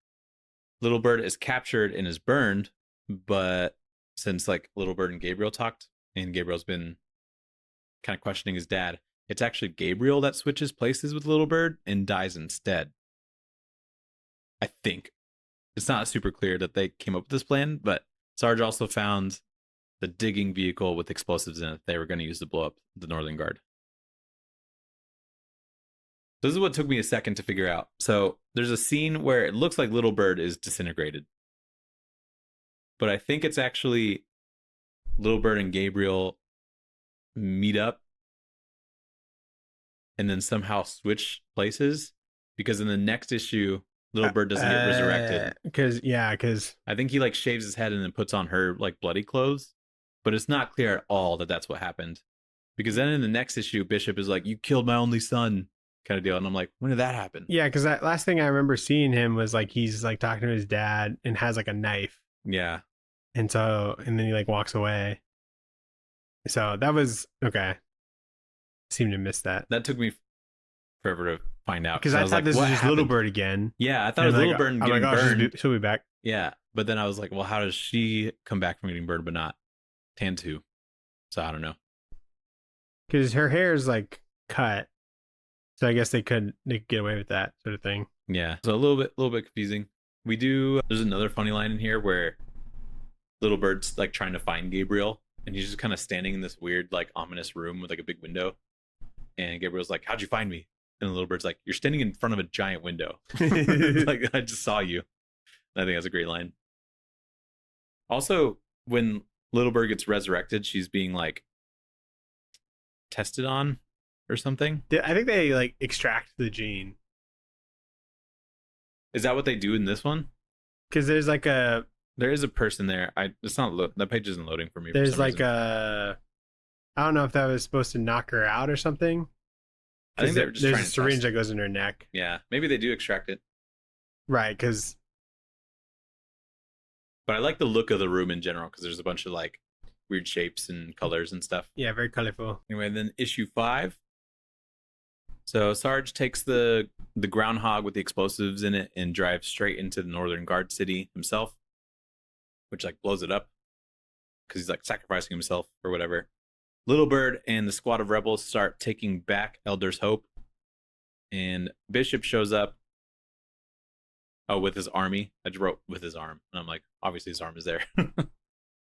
[SPEAKER 2] Little Bird is captured and is burned. But since like Little Bird and Gabriel talked, and Gabriel's been kind of questioning his dad, it's actually Gabriel that switches places with Little Bird and dies instead. I think. It's not super clear that they came up with this plan, but Sarge also found the digging vehicle with explosives in it they were going to use to blow up the Northern Guard. This is what took me a second to figure out. So there's a scene where it looks like Little Bird is disintegrated. But I think it's actually Little Bird and Gabriel meet up and then somehow switch places, because in the next issue, Little Bird doesn't get resurrected.
[SPEAKER 1] Because
[SPEAKER 2] I think he like shaves his head and then puts on her like bloody clothes, but it's not clear at all that that's what happened. Because then in the next issue, Bishop is like, "You killed my only son," kind of deal, and I'm like, when did that happen?
[SPEAKER 1] Yeah, because that last thing I remember seeing him was like he's like talking to his dad and has like a knife.
[SPEAKER 2] Yeah,
[SPEAKER 1] and then he like walks away. So that was okay. Seemed to miss that.
[SPEAKER 2] That took me forever to find out,
[SPEAKER 1] because I thought
[SPEAKER 2] like,
[SPEAKER 1] this was just
[SPEAKER 2] happened?
[SPEAKER 1] Little Bird again.
[SPEAKER 2] Yeah, I thought it was Little Bird getting burned.
[SPEAKER 1] She'll be back.
[SPEAKER 2] Yeah, but then I was like, well, how does she come back from getting burned but not Tantu? So I don't know.
[SPEAKER 1] Because her hair is like cut, so I guess they could get away with that sort of thing.
[SPEAKER 2] Yeah, so a little bit confusing. There's another funny line in here where Little Bird's like trying to find Gabriel, and he's just kind of standing in this weird like ominous room with like a big window, and Gabriel's like, "How'd you find me?" And Little Bird's like, "You're standing in front of a giant window. Like, I just saw you." I think that's a great line. Also, when Little Bird gets resurrected, she's being like tested on or something.
[SPEAKER 1] I think they like extract the gene.
[SPEAKER 2] Is that what they do in this one?
[SPEAKER 1] Because there
[SPEAKER 2] is a person there. It's not that page isn't loading for me.
[SPEAKER 1] There's
[SPEAKER 2] for some
[SPEAKER 1] like
[SPEAKER 2] reason.
[SPEAKER 1] I don't know if that was supposed to knock her out or something.
[SPEAKER 2] I think they're just
[SPEAKER 1] there's
[SPEAKER 2] trying
[SPEAKER 1] a
[SPEAKER 2] to
[SPEAKER 1] syringe
[SPEAKER 2] test.
[SPEAKER 1] that goes in her neck.
[SPEAKER 2] Yeah, maybe they do extract it.
[SPEAKER 1] Right, because.
[SPEAKER 2] But I like the look of the room in general, because there's a bunch of like weird shapes and colors and stuff.
[SPEAKER 1] Yeah, very colorful.
[SPEAKER 2] Anyway, then issue 5. So Sarge takes the groundhog with the explosives in it and drives straight into the Northern Guard city himself, which like blows it up because he's like sacrificing himself or whatever. Little Bird and the squad of rebels start taking back Elder's Hope, and Bishop shows up. Oh, with his army. I just wrote with his arm, and I'm like, obviously his arm is there.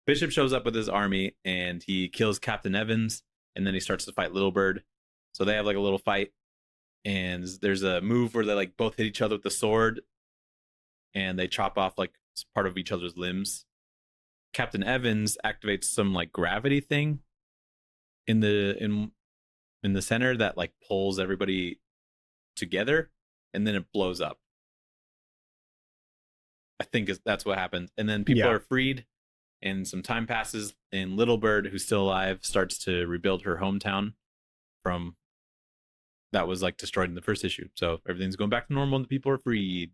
[SPEAKER 2] Bishop shows up with his army, and he kills Captain Evans, and then he starts to fight Little Bird. So they have like a little fight, and there's a move where they like both hit each other with the sword, and they chop off like part of each other's limbs. Captain Evans activates some like gravity thing in the center that like pulls everybody together, and then it blows up. I think that's what happened. And then people are freed, and some time passes, and Little Bird, who's still alive, starts to rebuild her hometown from that was like destroyed in the first issue. So everything's going back to normal, and the people are freed.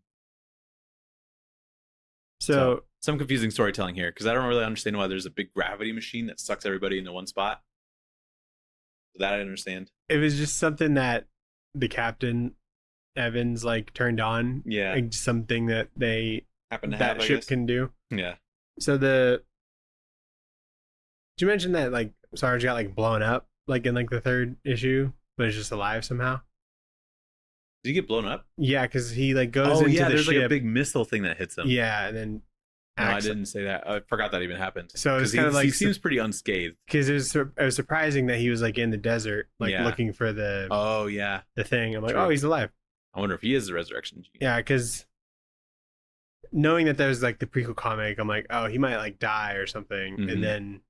[SPEAKER 2] So some confusing storytelling here, because I don't really understand why there's a big gravity machine that sucks everybody into one spot. That I understand.
[SPEAKER 1] It was just something that the Captain Evans like turned on.
[SPEAKER 2] Yeah,
[SPEAKER 1] like something that they
[SPEAKER 2] happen to
[SPEAKER 1] that
[SPEAKER 2] have,
[SPEAKER 1] ship can do.
[SPEAKER 2] Yeah.
[SPEAKER 1] So did you mention that like Sarge got like blown up like in like the 3rd issue, but it's just alive somehow?
[SPEAKER 2] Did he get blown up?
[SPEAKER 1] Yeah, because he like goes into the
[SPEAKER 2] there's
[SPEAKER 1] ship.
[SPEAKER 2] like a big missile thing that hits him.
[SPEAKER 1] Yeah, and then
[SPEAKER 2] no, I didn't say that. I forgot that even happened.
[SPEAKER 1] So it's kind of like
[SPEAKER 2] he seems pretty unscathed.
[SPEAKER 1] Because it was surprising that he was like in the desert, like looking for the the thing. I'm like, oh, he's alive.
[SPEAKER 2] I wonder if he is the resurrection gene.
[SPEAKER 1] Yeah, because knowing that there's like the prequel comic, I'm like, oh, he might like die or something, and then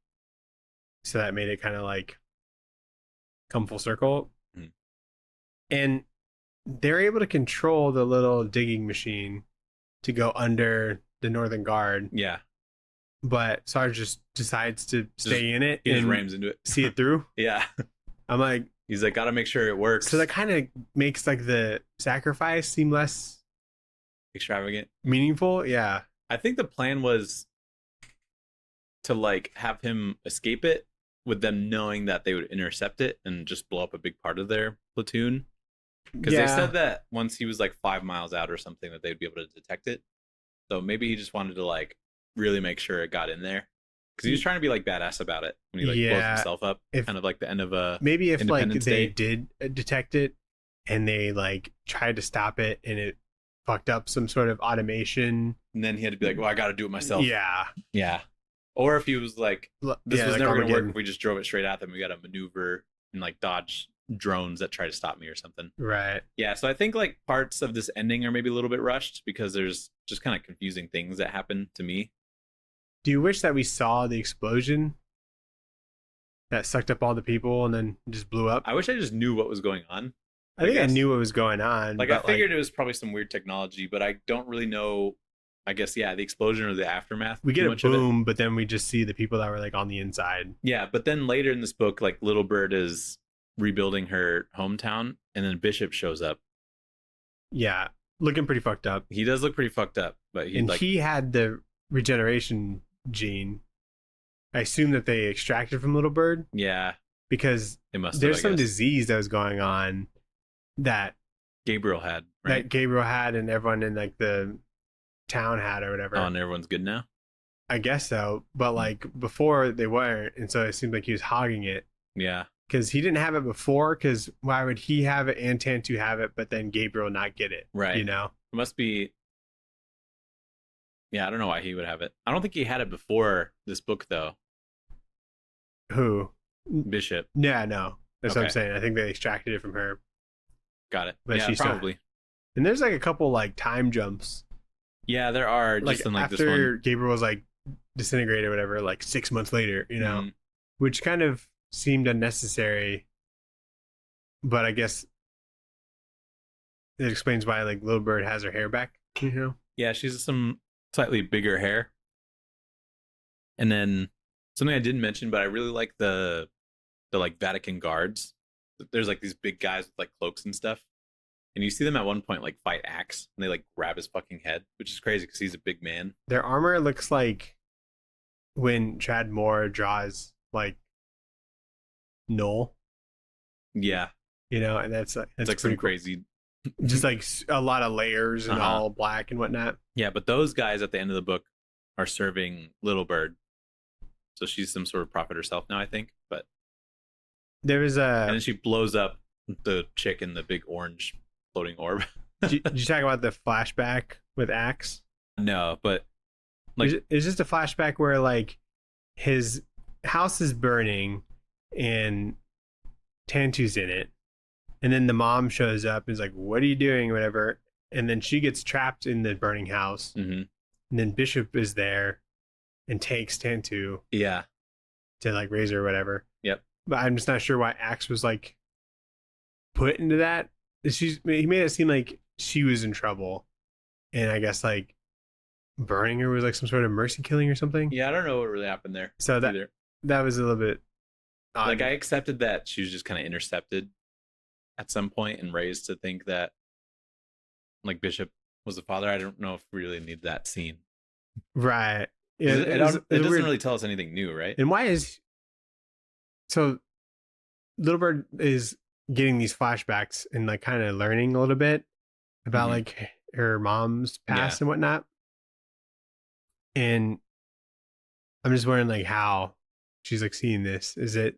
[SPEAKER 1] so that made it kind of like come full circle. And they're able to control the little digging machine to go under the Northern Guard.
[SPEAKER 2] Yeah.
[SPEAKER 1] But Sarge just decides to stay in it.
[SPEAKER 2] He just rams into it.
[SPEAKER 1] See it through.
[SPEAKER 2] Yeah.
[SPEAKER 1] I'm like,
[SPEAKER 2] he's like, gotta make sure it works.
[SPEAKER 1] So that kind of makes like the sacrifice seem less
[SPEAKER 2] extravagant,
[SPEAKER 1] meaningful. Yeah.
[SPEAKER 2] I think the plan was to like have him escape it with them knowing that they would intercept it and just blow up a big part of their platoon. Because they said that once he was like 5 miles out or something, that they'd be able to detect it. So maybe he just wanted to like really make sure it got in there. Because he was trying to be like badass about it when he like blows himself up. Kind of like the end of a
[SPEAKER 1] maybe if like they
[SPEAKER 2] Day.
[SPEAKER 1] did detect it and they like tried to stop it and it fucked up some sort of automation,
[SPEAKER 2] and then he had to be like, well, I got to do it myself. Yeah. Or if he was like, this was never going to work if we just drove it straight at them. We got to maneuver and like dodge drones that try to stop me or something.
[SPEAKER 1] Right.
[SPEAKER 2] Yeah. So I think like parts of this ending are maybe a little bit rushed because there's just kind of confusing things that happen to me.
[SPEAKER 1] Do you wish that we saw the explosion that sucked up all the people and then just blew up?
[SPEAKER 2] I wish I just knew what was going on.
[SPEAKER 1] I think I knew what was going on.
[SPEAKER 2] Like I figured it was probably some weird technology, but I don't really know. I guess, yeah, the explosion or the aftermath.
[SPEAKER 1] We get a boom, but then we just see the people that were like on the inside.
[SPEAKER 2] Yeah, but then later in this book, like Little Bird is rebuilding her hometown, and then Bishop shows up.
[SPEAKER 1] Yeah, looking pretty fucked up.
[SPEAKER 2] He does look pretty fucked up, but
[SPEAKER 1] he had the regeneration gene. I assume that they extracted from Little Bird.
[SPEAKER 2] Yeah,
[SPEAKER 1] because there's some disease that was going on that
[SPEAKER 2] Gabriel had, right?
[SPEAKER 1] That Gabriel had, and everyone in like the town had or whatever.
[SPEAKER 2] Oh, and everyone's good now?
[SPEAKER 1] I guess so. But like before they weren't, and so it seemed like he was hogging it.
[SPEAKER 2] Yeah.
[SPEAKER 1] Because he didn't have it before, because why would he have it and Tantu have it, but then Gabriel not get it?
[SPEAKER 2] Right.
[SPEAKER 1] You know?
[SPEAKER 2] It must be. Yeah, I don't know why he would have it. I don't think he had it before this book, though.
[SPEAKER 1] Who?
[SPEAKER 2] Bishop.
[SPEAKER 1] Yeah, no. That's what I'm saying. I think they extracted it from her.
[SPEAKER 2] Got it.
[SPEAKER 1] But
[SPEAKER 2] yeah,
[SPEAKER 1] she's
[SPEAKER 2] probably.
[SPEAKER 1] And there's like a couple like time jumps.
[SPEAKER 2] Yeah, there are.
[SPEAKER 1] Like
[SPEAKER 2] just in like
[SPEAKER 1] after
[SPEAKER 2] this one.
[SPEAKER 1] Gabriel was like disintegrated or whatever, like 6 months later, you know, which kind of seemed unnecessary. But I guess it explains why like Little Bird has her hair back, you know?
[SPEAKER 2] Yeah, she's some slightly bigger hair. And then something I didn't mention, but I really like the like Vatican guards. There's like these big guys with like cloaks and stuff. And you see them at one point like fight Axe, and they like grab his fucking head, which is crazy because he's a big man.
[SPEAKER 1] Their armor looks like when Chad Moore draws like Null.
[SPEAKER 2] Yeah.
[SPEAKER 1] You know, and that's
[SPEAKER 2] like some crazy,
[SPEAKER 1] just like a lot of layers and all black and whatnot.
[SPEAKER 2] Yeah, but those guys at the end of the book are serving Little Bird. So she's some sort of prophet herself now, I think. But
[SPEAKER 1] there was
[SPEAKER 2] and then she blows up the chick in the big orange floating orb.
[SPEAKER 1] Did you talk about the flashback with Axe?
[SPEAKER 2] No, but like
[SPEAKER 1] it's just a flashback where like his house is burning and Tantu's in it, and then the mom shows up and is like, "What are you doing?" or whatever, and then she gets trapped in the burning house, and then Bishop is there and takes Tantu, to like raise her or whatever.
[SPEAKER 2] Yep.
[SPEAKER 1] But I'm just not sure why Axe was like put into that. He made it seem like she was in trouble, and I guess like burning her was like some sort of mercy killing or something.
[SPEAKER 2] Yeah, I don't know what really happened there.
[SPEAKER 1] So that was a little bit odd.
[SPEAKER 2] Like I accepted that she was just kind of intercepted at some point and raised to think that like Bishop was the father. I don't know if we really need that scene.
[SPEAKER 1] Right.
[SPEAKER 2] Yeah, it doesn't really tell us anything new, right?
[SPEAKER 1] And why is so Little Bird is getting these flashbacks and like kind of learning a little bit about like her mom's past and whatnot. And I'm just wondering like how she's like seeing this. Is it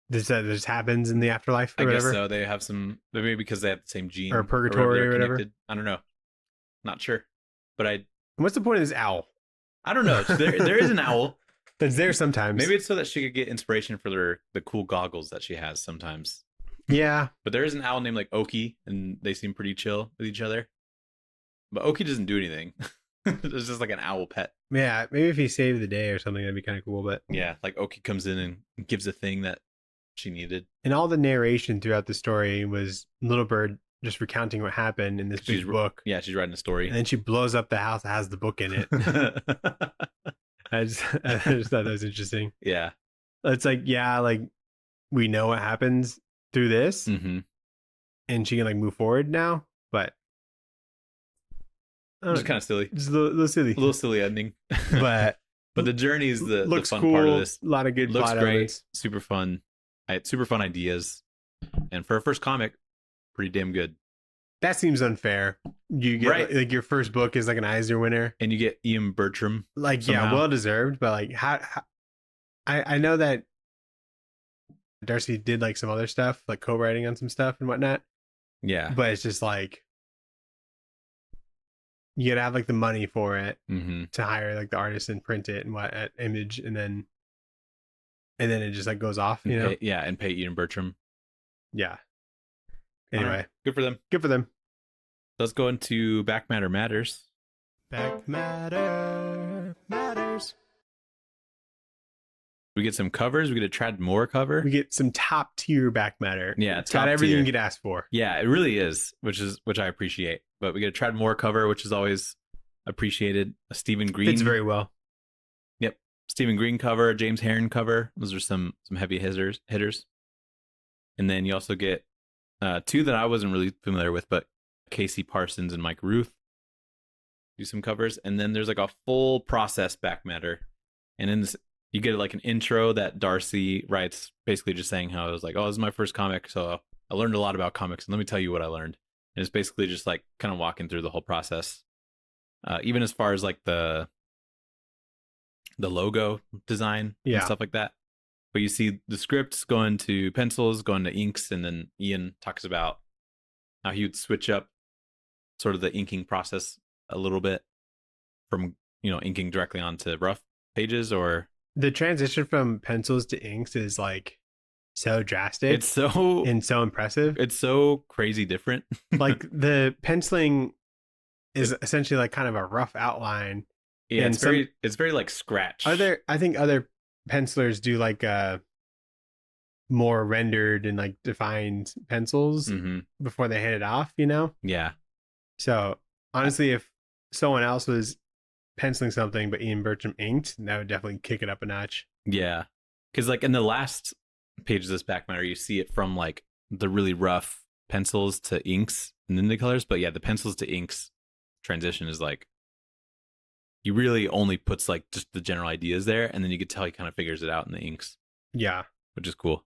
[SPEAKER 1] this that just happens in the afterlife or whatever?
[SPEAKER 2] I guess so. They have some, maybe because they have the same gene
[SPEAKER 1] or purgatory or whatever.
[SPEAKER 2] I don't know. Not sure. But
[SPEAKER 1] what's the point of this owl?
[SPEAKER 2] I don't know. There is an owl.
[SPEAKER 1] That's there sometimes.
[SPEAKER 2] Maybe it's so that she could get inspiration for the cool goggles that she has sometimes.
[SPEAKER 1] Yeah.
[SPEAKER 2] But there is an owl named like Oki, and they seem pretty chill with each other. But Oki doesn't do anything. It's just like an owl pet.
[SPEAKER 1] Yeah, maybe if he saved the day or something, that'd be kind of cool. But
[SPEAKER 2] yeah, like Oki comes in and gives a thing that she needed.
[SPEAKER 1] And all the narration throughout the story was Little Bird just recounting what happened in this big book.
[SPEAKER 2] Yeah, she's writing a story.
[SPEAKER 1] And then she blows up the house that has the book in it. I just thought that was interesting.
[SPEAKER 2] Yeah.
[SPEAKER 1] It's like, yeah, like we know what happens through this. And she can like move forward now. But
[SPEAKER 2] it's kind of silly.
[SPEAKER 1] Just a little silly.
[SPEAKER 2] A little silly ending.
[SPEAKER 1] But
[SPEAKER 2] But the journey is the
[SPEAKER 1] looks
[SPEAKER 2] fun
[SPEAKER 1] cool.
[SPEAKER 2] part of this.
[SPEAKER 1] A lot of good
[SPEAKER 2] Looks
[SPEAKER 1] plot
[SPEAKER 2] great.
[SPEAKER 1] elements.
[SPEAKER 2] Super fun. Super fun ideas. And for a first comic, pretty damn good.
[SPEAKER 1] That seems unfair. You get
[SPEAKER 2] Right.
[SPEAKER 1] like your first book is like an Eisner winner.
[SPEAKER 2] And you get Ian Bertram.
[SPEAKER 1] Like,
[SPEAKER 2] somehow.
[SPEAKER 1] yeah, well deserved, but like how I know that Darcy did like some other stuff, like co-writing on some stuff and whatnot.
[SPEAKER 2] Yeah.
[SPEAKER 1] But it's just like you gotta have like the money for it
[SPEAKER 2] Mm-hmm.
[SPEAKER 1] to hire like the artist and print it and what at Image, and then it just like goes off, you know?
[SPEAKER 2] And pay Ian Bertram.
[SPEAKER 1] Yeah. Anyway,
[SPEAKER 2] Right. Good for them.
[SPEAKER 1] good for them.
[SPEAKER 2] Let's go into Back Matter Matters.
[SPEAKER 1] Back matter matters.
[SPEAKER 2] We get some covers. We get a Trad Moore cover.
[SPEAKER 1] We get some top tier back matter.
[SPEAKER 2] Yeah,
[SPEAKER 1] It's got
[SPEAKER 2] top
[SPEAKER 1] everything
[SPEAKER 2] tier.
[SPEAKER 1] you could ask for.
[SPEAKER 2] Yeah, it really is, which I appreciate. But we get a Trad Moore cover, which is always appreciated. A Stephen Green.
[SPEAKER 1] Fits very well.
[SPEAKER 2] Yep. Stephen Green cover, a James Herron cover. Those are some heavy hitters. And then you also get two that I wasn't really familiar with, but Casey Parsons and Mike Ruth do some covers. And then there's like a full process back matter. And in this, you get like an intro that Darcy writes, basically just saying how it was like, oh, this is my first comic, so I learned a lot about comics, and let me tell you what I learned. And it's basically just like kind of walking through the whole process, even as far as like the logo design and
[SPEAKER 1] Yeah.
[SPEAKER 2] stuff like that. But you see the scripts going to pencils, going to inks, and then Ian talks about how he would switch up sort of the inking process a little bit from, inking directly onto rough pages or...
[SPEAKER 1] The transition from pencils to inks is like so drastic.
[SPEAKER 2] It's so
[SPEAKER 1] impressive.
[SPEAKER 2] It's so crazy different.
[SPEAKER 1] Like the penciling is essentially like kind of a rough outline.
[SPEAKER 2] Yeah,
[SPEAKER 1] and
[SPEAKER 2] it's very like scratch.
[SPEAKER 1] I think other pencilers do like more rendered and like defined pencils before they hand it off,
[SPEAKER 2] Yeah.
[SPEAKER 1] So honestly, if someone else was penciling something but Ian Bertram inked, that would definitely kick it up a notch.
[SPEAKER 2] Yeah. Because like in the last page of this back matter, you see it from like the really rough pencils to inks and then the colors. But yeah, the pencils to inks transition is like, he really only puts like just the general ideas there, and then you could tell he kind of figures it out in the inks.
[SPEAKER 1] Yeah.
[SPEAKER 2] Which is cool.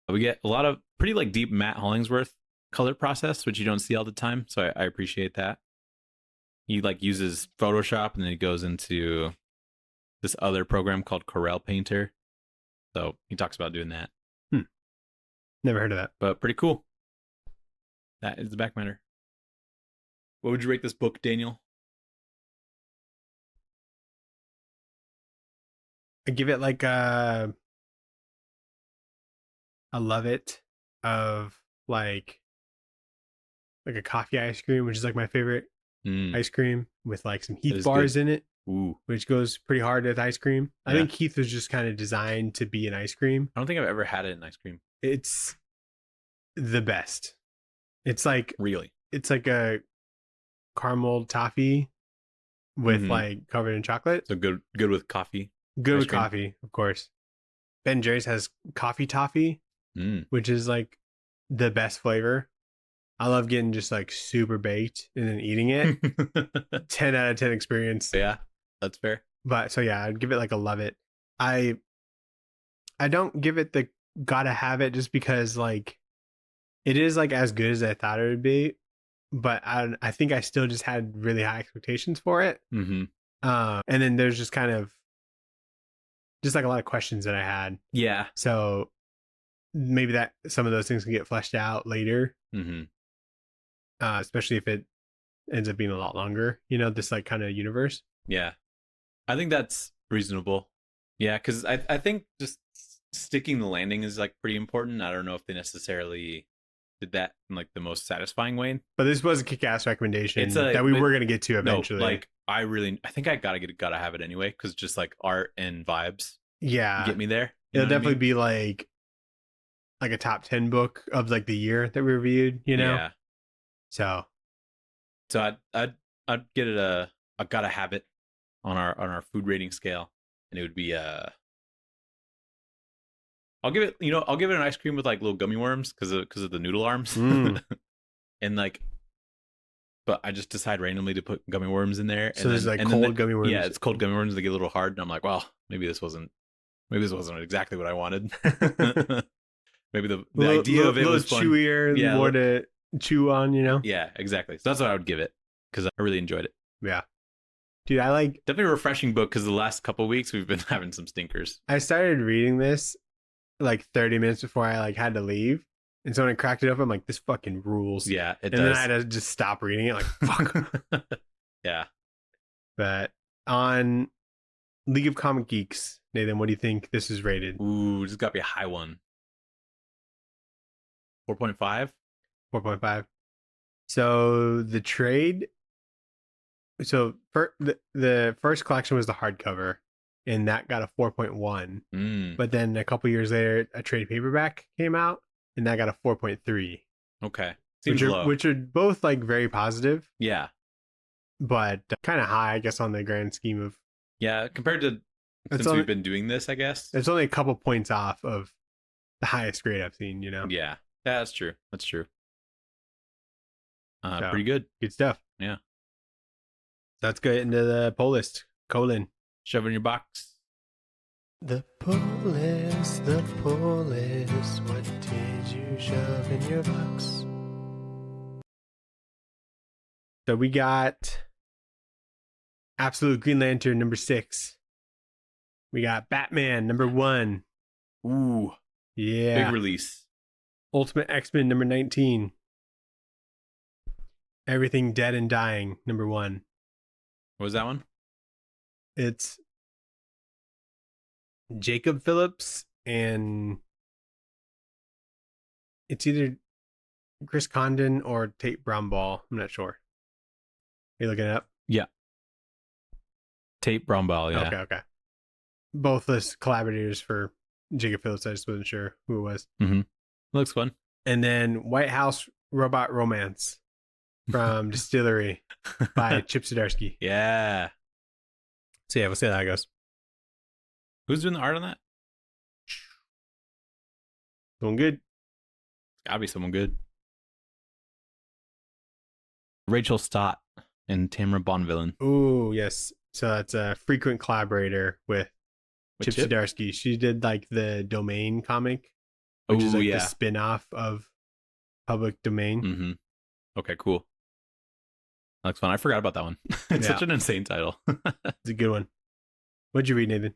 [SPEAKER 2] We get a lot of pretty like deep Matt Hollingsworth color process, which you don't see all the time. So I appreciate that. He like uses Photoshop and then he goes into this other program called Corel Painter. So he talks about doing that.
[SPEAKER 1] Never heard of that.
[SPEAKER 2] But pretty cool. That is the back matter. What would you rate this book, Daniel?
[SPEAKER 1] I give it like I love it of like a coffee ice cream, which is like my favorite ice cream, with like some Heath bars in it.
[SPEAKER 2] Ooh.
[SPEAKER 1] Which goes pretty hard with ice cream. I
[SPEAKER 2] Yeah.
[SPEAKER 1] think Heath was just kind of designed to be an ice cream.
[SPEAKER 2] I don't think I've ever had it in ice cream.
[SPEAKER 1] It's the best. It's like
[SPEAKER 2] Really?
[SPEAKER 1] it's like a caramel toffee with like covered in chocolate.
[SPEAKER 2] So good with coffee.
[SPEAKER 1] Good
[SPEAKER 2] ice
[SPEAKER 1] with
[SPEAKER 2] cream.
[SPEAKER 1] coffee, of course. Ben Jerry's has coffee toffee, which is like the best flavor. I love getting just like super baked and then eating it. 10 out of 10 experience.
[SPEAKER 2] Yeah, that's fair.
[SPEAKER 1] But so yeah, I'd give it like a love it. I don't give it the gotta have it just because like it is like as good as I thought it would be, but I think I still just had really high expectations for it. And then there's just kind of just like a lot of questions that I had.
[SPEAKER 2] Yeah.
[SPEAKER 1] So maybe that some of those things can get fleshed out later. Especially if it ends up being a lot longer, this like kind of universe.
[SPEAKER 2] Yeah. I think that's reasonable. Yeah, because I think just sticking the landing is like pretty important. I don't know if they necessarily did that in like the most satisfying way.
[SPEAKER 1] But this was a kick-ass recommendation that we were going to get to eventually.
[SPEAKER 2] No, like I think I gotta have it anyway, because just like art and vibes get me there.
[SPEAKER 1] It'll definitely be like a top 10 book of like the year that we reviewed,
[SPEAKER 2] Yeah.
[SPEAKER 1] So
[SPEAKER 2] I'd get it I gotta have it on our food rating scale, and it would be I'll give it an ice cream with like little gummy worms because of the noodle arms. And like but I just decide randomly to put gummy worms in there.
[SPEAKER 1] So there's like cold gummy worms.
[SPEAKER 2] Yeah, it's cold gummy worms. They get a little hard, and I'm like, well, maybe this wasn't exactly what I wanted. Maybe the idea of it was fun.
[SPEAKER 1] Chewier,
[SPEAKER 2] Yeah,
[SPEAKER 1] more to chew on, you know?
[SPEAKER 2] Yeah, exactly. So that's what I would give it because I really enjoyed it.
[SPEAKER 1] Yeah. Dude, I like...
[SPEAKER 2] Definitely a refreshing book because the last couple of weeks we've been having some stinkers.
[SPEAKER 1] I started reading this like 30 minutes before I like had to leave. And so when I cracked it up, I'm like, this fucking rules.
[SPEAKER 2] Yeah, it
[SPEAKER 1] does.
[SPEAKER 2] does.
[SPEAKER 1] And then I had to just stop reading it like, fuck.
[SPEAKER 2] Yeah.
[SPEAKER 1] But on League of Comic Geeks, Nathan, what do you think this is rated?
[SPEAKER 2] Ooh, this got to be a high one. 4.5?
[SPEAKER 1] 4.5. So the trade... So the first collection was the hardcover, and that got a 4.1. But then a couple years later, a trade paperback came out, and that got a 4.3.
[SPEAKER 2] Okay. Seems low.
[SPEAKER 1] Which are both like very positive.
[SPEAKER 2] Yeah.
[SPEAKER 1] But kind of high, I guess, on the grand scheme of...
[SPEAKER 2] Yeah, compared to since we've been doing this, I guess.
[SPEAKER 1] It's only a couple points off of the highest grade I've seen, you know?
[SPEAKER 2] Yeah, that's true. That's true. Pretty good.
[SPEAKER 1] Good stuff.
[SPEAKER 2] Yeah.
[SPEAKER 1] Let's get into the pull list. Colon.
[SPEAKER 2] Shove in your box.
[SPEAKER 1] The pull list. What did you shove in your box? So we got Absolute Green Lantern number 6. We got Batman number 1.
[SPEAKER 2] Ooh.
[SPEAKER 1] Yeah.
[SPEAKER 2] Big release.
[SPEAKER 1] Ultimate X-Men number 19. Everything Dead and Dying number 1.
[SPEAKER 2] What was that one?
[SPEAKER 1] It's Jacob Phillips and it's either Chris Condon or Tate Brownball. I'm not sure. Are you looking it up?
[SPEAKER 2] Yeah. Tate Brownball, yeah.
[SPEAKER 1] Okay. Both as collaborators for Jacob Phillips. I just wasn't sure who it was.
[SPEAKER 2] Mm-hmm. Looks fun.
[SPEAKER 1] And then White House Robot Romance from Distillery by Chip Zdarsky.
[SPEAKER 2] Yeah.
[SPEAKER 1] So yeah, we'll see how that goes.
[SPEAKER 2] Who's doing the art on that?
[SPEAKER 1] Doing good.
[SPEAKER 2] Gotta be someone good. Rachel Stott and Tamara Bonvillain.
[SPEAKER 1] Ooh, yes. So that's a frequent collaborator with Chip Zdarsky. She did like the Domain comic, which is like the spin-off of Public Domain.
[SPEAKER 2] Mm-hmm. Okay, cool. That looks fun. I forgot about that one. It's such an insane title.
[SPEAKER 1] It's a good one. What'd you read, Nathan?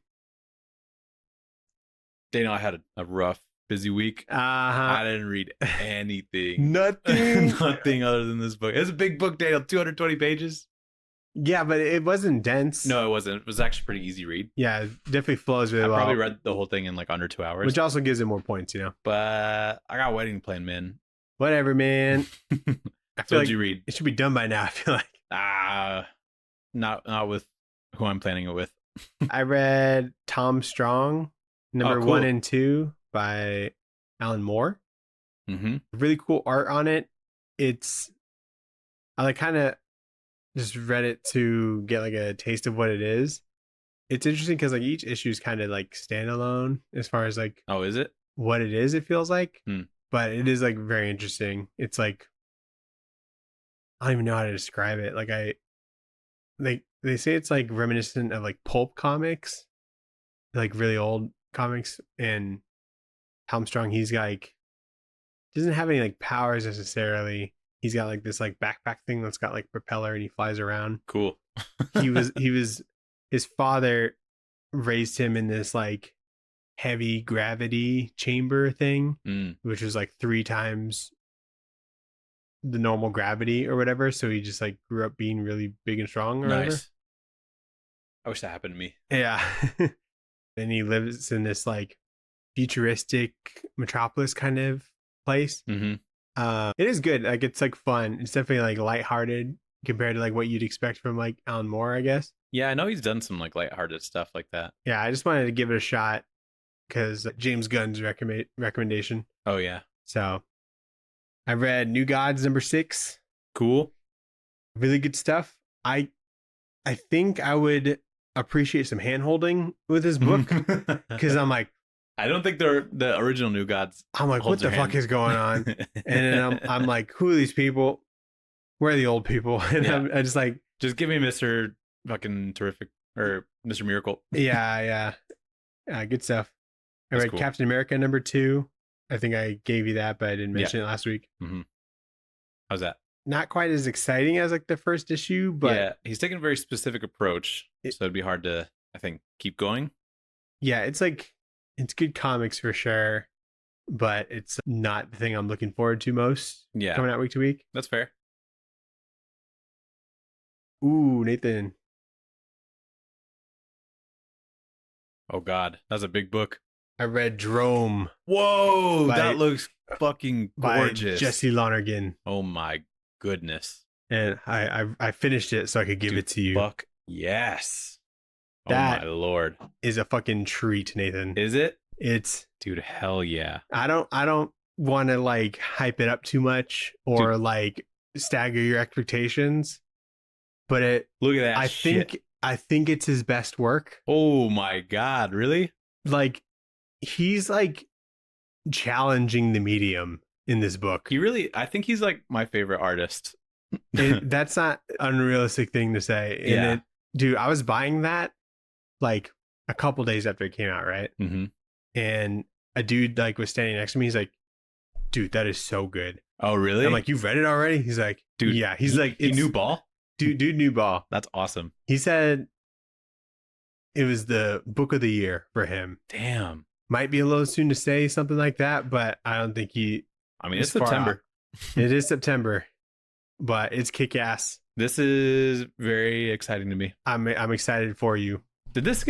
[SPEAKER 2] Daniel, I had a rough, busy week. I didn't read anything. Nothing other than this book. It's a big book, Daniel. 220 pages.
[SPEAKER 1] Yeah, but it wasn't dense.
[SPEAKER 2] No, it wasn't. It was actually pretty easy read.
[SPEAKER 1] Yeah, it definitely flows really well.
[SPEAKER 2] I probably read the whole thing in like under 2 hours.
[SPEAKER 1] Which also gives it more points, you know?
[SPEAKER 2] But I got a wedding plan, man.
[SPEAKER 1] Whatever, man. I feel like
[SPEAKER 2] you read?
[SPEAKER 1] It should be done by now, I feel like.
[SPEAKER 2] Not with who I'm planning it with.
[SPEAKER 1] I read Tom Strong, number 1 and 2 by Alan Moore.
[SPEAKER 2] Mm-hmm.
[SPEAKER 1] Really cool art on it. I like kind of just read it to get like a taste of what it is. It's interesting because like each issue is kind of like standalone as far as like
[SPEAKER 2] is it
[SPEAKER 1] what it is? It feels like,
[SPEAKER 2] Hmm.
[SPEAKER 1] But it is like very interesting. It's like I don't even know how to describe it. Like they say it's like reminiscent of like pulp comics, like really old comics. And Tom Strong, he's like doesn't have any like powers necessarily. He's got like this like backpack thing that's got like propeller and he flies around.
[SPEAKER 2] Cool.
[SPEAKER 1] His father raised him in this like heavy gravity chamber thing, which was like 3 times the normal gravity or whatever. So he just like grew up being really big and strong or whatever.
[SPEAKER 2] I wish that happened to me.
[SPEAKER 1] Yeah. And he lives in this like futuristic metropolis kind of place.
[SPEAKER 2] Mm-hmm.
[SPEAKER 1] It is good. Like it's like fun. It's definitely like lighthearted compared to like what you'd expect from like Alan Moore, I guess.
[SPEAKER 2] Yeah, I know he's done some like lighthearted stuff like that.
[SPEAKER 1] Yeah, I just wanted to give it a shot because James Gunn's recommendation.
[SPEAKER 2] Oh yeah.
[SPEAKER 1] So I read New Gods number 6.
[SPEAKER 2] Cool.
[SPEAKER 1] Really good stuff. I think I would appreciate some hand holding with this book because I'm like,
[SPEAKER 2] I don't think they're the original New Gods.
[SPEAKER 1] I'm like, what the fuck is going on? And then I'm like, who are these people? We're the old people, and
[SPEAKER 2] Yeah.
[SPEAKER 1] I just like,
[SPEAKER 2] Just give me Mr. fucking Terrific or Mr. Miracle.
[SPEAKER 1] yeah, good stuff. I
[SPEAKER 2] That's
[SPEAKER 1] read
[SPEAKER 2] cool.
[SPEAKER 1] Captain America #2. I think I gave you that, but I didn't mention it last week.
[SPEAKER 2] Mm-hmm. How's that?
[SPEAKER 1] Not quite as exciting as like the first issue, but
[SPEAKER 2] yeah, he's taking a very specific approach, so it'd be hard to, I think, keep going.
[SPEAKER 1] yeah, it's like it's good comics for sure, but it's not the thing I'm looking forward to most.
[SPEAKER 2] Yeah,
[SPEAKER 1] Coming out week to week.
[SPEAKER 2] that's fair.
[SPEAKER 1] Ooh, Nathan.
[SPEAKER 2] Oh God, that's a big book.
[SPEAKER 1] I read Drome
[SPEAKER 2] Whoa,
[SPEAKER 1] By-
[SPEAKER 2] that looks fucking gorgeous.
[SPEAKER 1] by Jesse Lonergan,
[SPEAKER 2] Oh my goodness.
[SPEAKER 1] and I finished it so I could give
[SPEAKER 2] Dude,
[SPEAKER 1] it to you.
[SPEAKER 2] Fuck yes.
[SPEAKER 1] That-
[SPEAKER 2] Oh my lord.
[SPEAKER 1] Is a fucking treat, Nathan.
[SPEAKER 2] Is it?
[SPEAKER 1] It's
[SPEAKER 2] Dude, hell yeah.
[SPEAKER 1] I don't want to like hype it up too much or like stagger your expectations, but
[SPEAKER 2] Look at that
[SPEAKER 1] I
[SPEAKER 2] shit.
[SPEAKER 1] think it's his best work.
[SPEAKER 2] Oh my God, really?
[SPEAKER 1] Like he's like challenging the medium in this book.
[SPEAKER 2] I think he's like my favorite artist.
[SPEAKER 1] That's not unrealistic thing to say. And
[SPEAKER 2] Yeah.
[SPEAKER 1] dude, I was buying that like a couple days after it came out, right?
[SPEAKER 2] Mm-hmm.
[SPEAKER 1] And a dude like was standing next to me. He's like, dude, that is so good.
[SPEAKER 2] Oh, really?
[SPEAKER 1] I'm like, you've read it already? He's like,
[SPEAKER 2] Dude,
[SPEAKER 1] yeah. He's like,
[SPEAKER 2] he
[SPEAKER 1] it's
[SPEAKER 2] knew ball?
[SPEAKER 1] dude knew ball.
[SPEAKER 2] That's awesome.
[SPEAKER 1] He said it was the book of the year for him.
[SPEAKER 2] Damn.
[SPEAKER 1] Might be a little soon to say something like that, but I don't think he.
[SPEAKER 2] I mean,
[SPEAKER 1] It's
[SPEAKER 2] it's
[SPEAKER 1] far
[SPEAKER 2] September.
[SPEAKER 1] It is September, but it's kick ass.
[SPEAKER 2] This is very exciting to me.
[SPEAKER 1] I'm excited for you.
[SPEAKER 2] Did this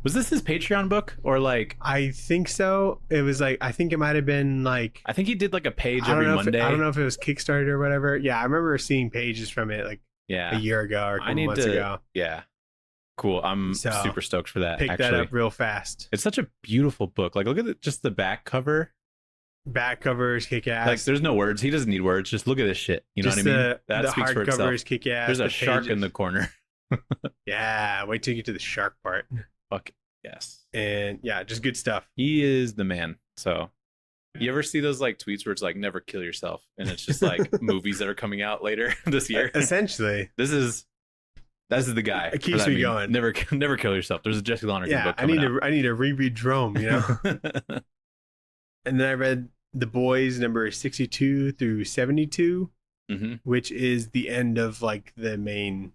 [SPEAKER 2] was this his Patreon book or like,
[SPEAKER 1] I think so. It was like I think it might have been like
[SPEAKER 2] I think he did like a page
[SPEAKER 1] I don't
[SPEAKER 2] every
[SPEAKER 1] know
[SPEAKER 2] Monday.
[SPEAKER 1] I don't know if it was Kickstarter or whatever. Yeah, I remember seeing pages from it like
[SPEAKER 2] Yeah.
[SPEAKER 1] a year ago or a
[SPEAKER 2] I
[SPEAKER 1] couple
[SPEAKER 2] need
[SPEAKER 1] months
[SPEAKER 2] to,
[SPEAKER 1] ago.
[SPEAKER 2] yeah. Cool. I'm
[SPEAKER 1] So,
[SPEAKER 2] super stoked for that.
[SPEAKER 1] Pick
[SPEAKER 2] actually.
[SPEAKER 1] that up real fast.
[SPEAKER 2] It's such a beautiful book. Like, look at just the back cover.
[SPEAKER 1] Back covers kick ass.
[SPEAKER 2] Like, there's no words. He doesn't need words. Just look at this shit. You know
[SPEAKER 1] Just
[SPEAKER 2] what I mean? That
[SPEAKER 1] the
[SPEAKER 2] speaks for
[SPEAKER 1] hardcover
[SPEAKER 2] itself.
[SPEAKER 1] is kick ass.
[SPEAKER 2] There's a
[SPEAKER 1] the
[SPEAKER 2] shark in
[SPEAKER 1] pages-
[SPEAKER 2] the corner.
[SPEAKER 1] Yeah, wait till you get to the shark part.
[SPEAKER 2] Fuck yes.
[SPEAKER 1] And yeah, just good stuff.
[SPEAKER 2] He is the man. So, you ever see those like tweets where it's like never kill yourself, and it's just like movies that are coming out later this year?
[SPEAKER 1] Essentially.
[SPEAKER 2] This is the guy.
[SPEAKER 1] It
[SPEAKER 2] for
[SPEAKER 1] keeps
[SPEAKER 2] that
[SPEAKER 1] me
[SPEAKER 2] meme.
[SPEAKER 1] going.
[SPEAKER 2] Never kill yourself. There's a Jesse Lonergan
[SPEAKER 1] Yeah,
[SPEAKER 2] book
[SPEAKER 1] I
[SPEAKER 2] coming
[SPEAKER 1] need to reread Drome, you know.
[SPEAKER 2] out.
[SPEAKER 1] And then I read The Boys number 62 through 72,
[SPEAKER 2] hmm
[SPEAKER 1] which is the end of like the main.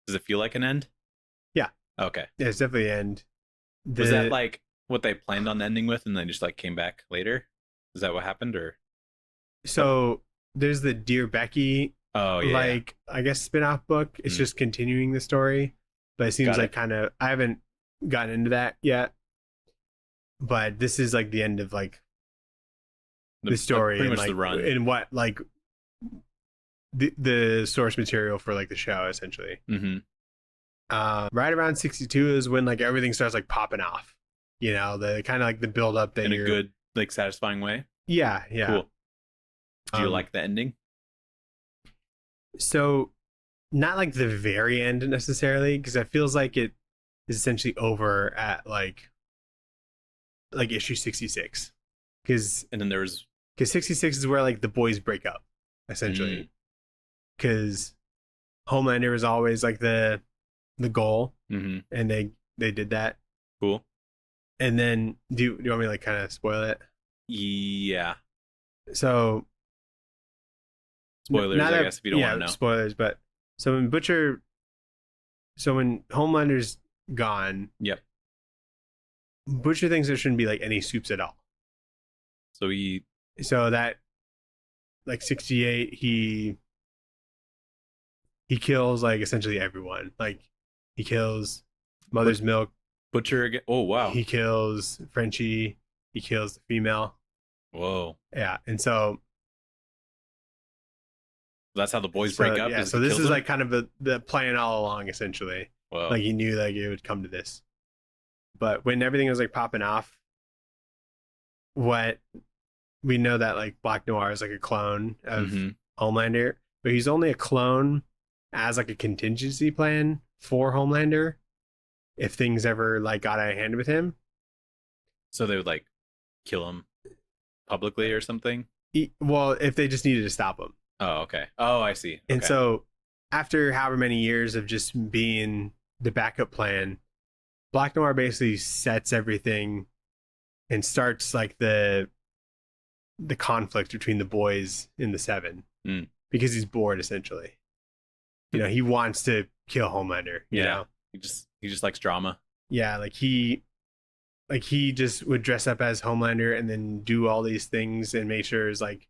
[SPEAKER 2] Does it feel like an end?
[SPEAKER 1] Yeah.
[SPEAKER 2] Okay.
[SPEAKER 1] Yeah, it's definitely the end.
[SPEAKER 2] Was that like what they planned on ending with, and then just like came back later? Is that what happened, or?
[SPEAKER 1] So there's the Dear Becky,
[SPEAKER 2] Oh yeah.
[SPEAKER 1] like I guess spin-off book. It's
[SPEAKER 2] Mm.
[SPEAKER 1] just continuing the story, but it seems
[SPEAKER 2] Got
[SPEAKER 1] like
[SPEAKER 2] it.
[SPEAKER 1] kind of I haven't gotten into that yet. But this is like the end of like the story
[SPEAKER 2] pretty
[SPEAKER 1] and
[SPEAKER 2] much
[SPEAKER 1] like
[SPEAKER 2] the run.
[SPEAKER 1] and what like the source material for like the show essentially.
[SPEAKER 2] hmm
[SPEAKER 1] Right around 62 is when like everything starts like popping off. You know, the kind of like the build up that
[SPEAKER 2] In a
[SPEAKER 1] you're
[SPEAKER 2] good, like, satisfying way.
[SPEAKER 1] yeah.
[SPEAKER 2] Cool. Do you
[SPEAKER 1] Um,
[SPEAKER 2] like the ending?
[SPEAKER 1] So not like the very end necessarily, because it feels like it is essentially over at like issue 66. Because
[SPEAKER 2] And then there was
[SPEAKER 1] 66 is where like the boys break up, essentially. Because Homelander was always like the goal,
[SPEAKER 2] hmm
[SPEAKER 1] and they did that.
[SPEAKER 2] cool.
[SPEAKER 1] And then do you want me to like kind of spoil it?
[SPEAKER 2] Yeah.
[SPEAKER 1] So
[SPEAKER 2] Spoilers,
[SPEAKER 1] not
[SPEAKER 2] I
[SPEAKER 1] that-
[SPEAKER 2] guess, if you don't want to know.
[SPEAKER 1] spoilers, but so when Homelander's gone,
[SPEAKER 2] Yep.
[SPEAKER 1] Butcher thinks there shouldn't be like any soups at all.
[SPEAKER 2] So he
[SPEAKER 1] So that like 68, he kills like essentially everyone. Like he kills Mother's Milk,
[SPEAKER 2] Butcher again. Oh wow.
[SPEAKER 1] he kills Frenchie, he kills the female.
[SPEAKER 2] Whoa.
[SPEAKER 1] Yeah, and so
[SPEAKER 2] That's how the boys break up.
[SPEAKER 1] Yeah,
[SPEAKER 2] is
[SPEAKER 1] so
[SPEAKER 2] he
[SPEAKER 1] this
[SPEAKER 2] kills
[SPEAKER 1] is
[SPEAKER 2] them?
[SPEAKER 1] like kind of the plan all along essentially.
[SPEAKER 2] Whoa.
[SPEAKER 1] Like he knew like it would come to this. But when everything was like popping off, what we know that like Black Noir is like a clone of
[SPEAKER 2] Mhm.
[SPEAKER 1] Homelander, but he's only a clone as like a contingency plan for Homelander if things ever like got out of hand with him.
[SPEAKER 2] So they would like kill him publicly or something.
[SPEAKER 1] Well, if they just needed to stop him.
[SPEAKER 2] Oh, okay. Oh, I see.
[SPEAKER 1] And
[SPEAKER 2] Okay.
[SPEAKER 1] so after however many years of just being the backup plan, Black Noir basically sets everything and starts like the conflict between the boys in the Seven
[SPEAKER 2] Mm.
[SPEAKER 1] because he's bored essentially. He wants to kill Homelander, you
[SPEAKER 2] Yeah.
[SPEAKER 1] know.
[SPEAKER 2] He just likes drama.
[SPEAKER 1] Yeah, he just would dress up as Homelander and then do all these things and make sure it's like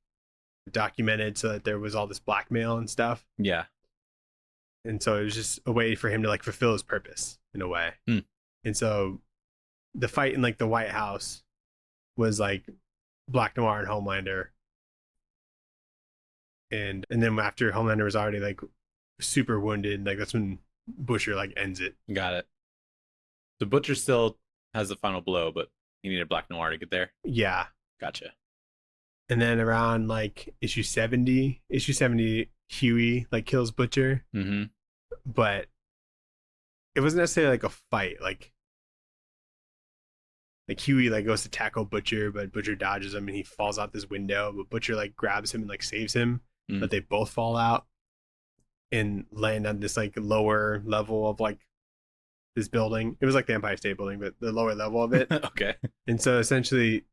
[SPEAKER 1] documented so that there was all this blackmail and stuff.
[SPEAKER 2] Yeah.
[SPEAKER 1] And so it was just a way for him to like fulfill his purpose in a way.
[SPEAKER 2] Mm.
[SPEAKER 1] And so the fight in like the White House was like Black Noir and Homelander. And then after Homelander was already like super wounded, like that's when Butcher like ends it.
[SPEAKER 2] Got it. The Butcher still has the final blow, but he needed Black Noir to get there.
[SPEAKER 1] Yeah.
[SPEAKER 2] Gotcha.
[SPEAKER 1] And then around like issue 70, Huey like kills Butcher.
[SPEAKER 2] Mm-hmm.
[SPEAKER 1] But it wasn't necessarily like a fight. Like Huey like goes to tackle Butcher, but Butcher dodges him and he falls out this window. But Butcher like grabs him and like saves him.
[SPEAKER 2] Mm.
[SPEAKER 1] But they both fall out and land on this like lower level of like this building. It was like the Empire State Building, but the lower level of it.
[SPEAKER 2] Okay.
[SPEAKER 1] And so essentially,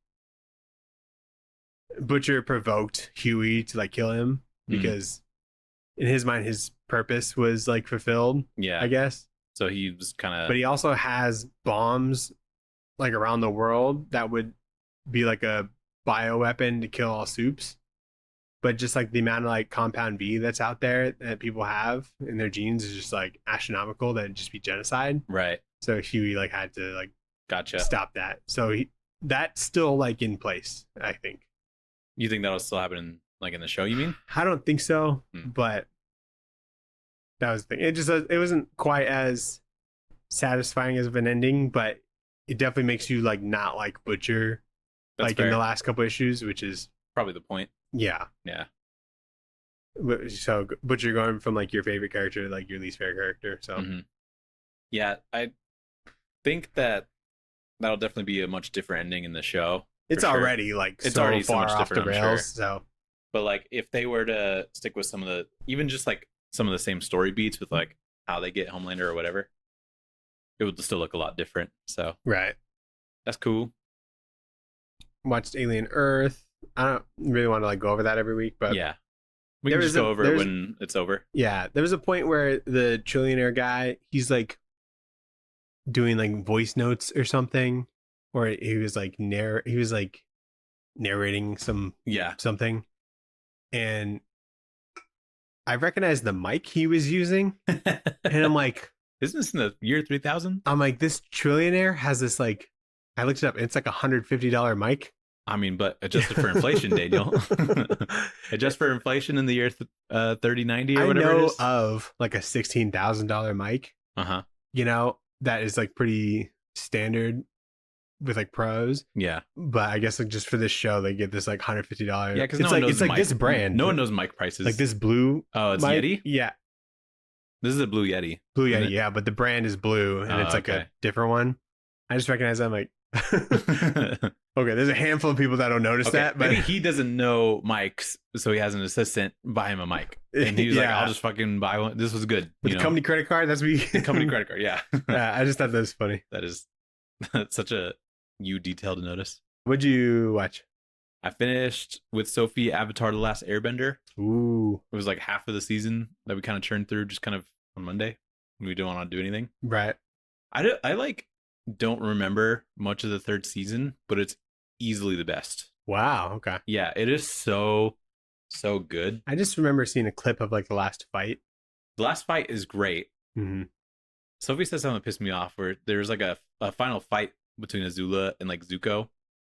[SPEAKER 1] Butcher provoked Huey to like kill him because in his mind, his purpose was like fulfilled.
[SPEAKER 2] Yeah.
[SPEAKER 1] I guess.
[SPEAKER 2] So he was kind of.
[SPEAKER 1] But he also has bombs like around the world that would be like a bioweapon to kill all soups. But just like the amount of like compound V that's out there that people have in their genes is just like astronomical. That'd just be genocide.
[SPEAKER 2] Right.
[SPEAKER 1] So Huey like had to like
[SPEAKER 2] Gotcha.
[SPEAKER 1] stop that. So that's still like in place, I think.
[SPEAKER 2] You think that'll still happen in, like in the show? You mean?
[SPEAKER 1] I don't think so, but that was the thing. It wasn't quite as satisfying as of an ending, but it definitely makes you like not like Butcher
[SPEAKER 2] That's
[SPEAKER 1] like
[SPEAKER 2] fair.
[SPEAKER 1] in the last couple issues, which is
[SPEAKER 2] Probably the point.
[SPEAKER 1] yeah.
[SPEAKER 2] Yeah.
[SPEAKER 1] So Butcher going from like your favorite character to like your least favorite character. So
[SPEAKER 2] Mhm. Yeah, I think that'll definitely be a much different ending in the show.
[SPEAKER 1] it's
[SPEAKER 2] for sure.
[SPEAKER 1] already like
[SPEAKER 2] It's
[SPEAKER 1] so
[SPEAKER 2] already so
[SPEAKER 1] far
[SPEAKER 2] much
[SPEAKER 1] off the
[SPEAKER 2] different, I'm
[SPEAKER 1] rails.
[SPEAKER 2] sure.
[SPEAKER 1] So
[SPEAKER 2] But like if they were to stick with some of the even just like some of the same story beats with like how they get Homelander or whatever, it would still look a lot different. So
[SPEAKER 1] right.
[SPEAKER 2] that's cool.
[SPEAKER 1] Watched Alien Earth. I don't really want to like go over that every week, but
[SPEAKER 2] Yeah. We
[SPEAKER 1] there
[SPEAKER 2] can
[SPEAKER 1] was
[SPEAKER 2] just
[SPEAKER 1] a-
[SPEAKER 2] go over it
[SPEAKER 1] there's-
[SPEAKER 2] when it's over.
[SPEAKER 1] yeah, there was a point where the trillionaire guy, he's like doing like voice notes or something, or he was like narrating
[SPEAKER 2] Yeah.
[SPEAKER 1] something, and I recognized the mic he was using, and I'm like,
[SPEAKER 2] Isn't this in the year 3000?
[SPEAKER 1] this trillionaire has this like, I looked it up, it's like $150 mic.
[SPEAKER 2] I mean, but adjusted for inflation, Daniel. Adjust for inflation in the year 3090 or
[SPEAKER 1] I
[SPEAKER 2] whatever it
[SPEAKER 1] know
[SPEAKER 2] is.
[SPEAKER 1] of like a $16,000 mic,
[SPEAKER 2] Uh-huh.
[SPEAKER 1] that is like pretty standard with like pros.
[SPEAKER 2] Yeah.
[SPEAKER 1] But I guess like just for this show, they get this like $150.
[SPEAKER 2] Yeah, because
[SPEAKER 1] it's
[SPEAKER 2] no one
[SPEAKER 1] like
[SPEAKER 2] knows
[SPEAKER 1] it's like
[SPEAKER 2] mic.
[SPEAKER 1] this brand.
[SPEAKER 2] No one knows mic prices.
[SPEAKER 1] like this blue.
[SPEAKER 2] Oh, it's
[SPEAKER 1] mic.
[SPEAKER 2] Yeti?
[SPEAKER 1] Yeah,
[SPEAKER 2] This is a Blue Yeti.
[SPEAKER 1] Blue
[SPEAKER 2] isn't
[SPEAKER 1] Yeti.
[SPEAKER 2] it?
[SPEAKER 1] Yeah, but the brand is blue, and
[SPEAKER 2] Oh,
[SPEAKER 1] it's like
[SPEAKER 2] okay.
[SPEAKER 1] a different one. I just recognize that. I'm like, okay, there's a handful of people that don't notice
[SPEAKER 2] Okay,
[SPEAKER 1] that, but
[SPEAKER 2] maybe he doesn't know mics, so he has an assistant buy him a mic. And he was like,
[SPEAKER 1] Yeah.
[SPEAKER 2] I'll just fucking buy one. This was good.
[SPEAKER 1] with
[SPEAKER 2] you
[SPEAKER 1] the
[SPEAKER 2] know?
[SPEAKER 1] company credit card, that's me.
[SPEAKER 2] The company credit card. Yeah.
[SPEAKER 1] Yeah, I just thought that was funny.
[SPEAKER 2] That's such a you detail to notice.
[SPEAKER 1] What'd you watch?
[SPEAKER 2] I finished with Sophie Avatar The Last Airbender.
[SPEAKER 1] Ooh,
[SPEAKER 2] It was like half of the season that we kind of churned through just kind of on Monday when we don't want to do anything.
[SPEAKER 1] right.
[SPEAKER 2] I like don't remember much of the third season, but it's easily the best.
[SPEAKER 1] Wow. Okay.
[SPEAKER 2] Yeah, it is so good.
[SPEAKER 1] I just remember seeing a clip of like the last fight.
[SPEAKER 2] The last fight is great.
[SPEAKER 1] Mm-hmm.
[SPEAKER 2] Sophie said something that pissed me off where there's like a final fight between Azula and like Zuko,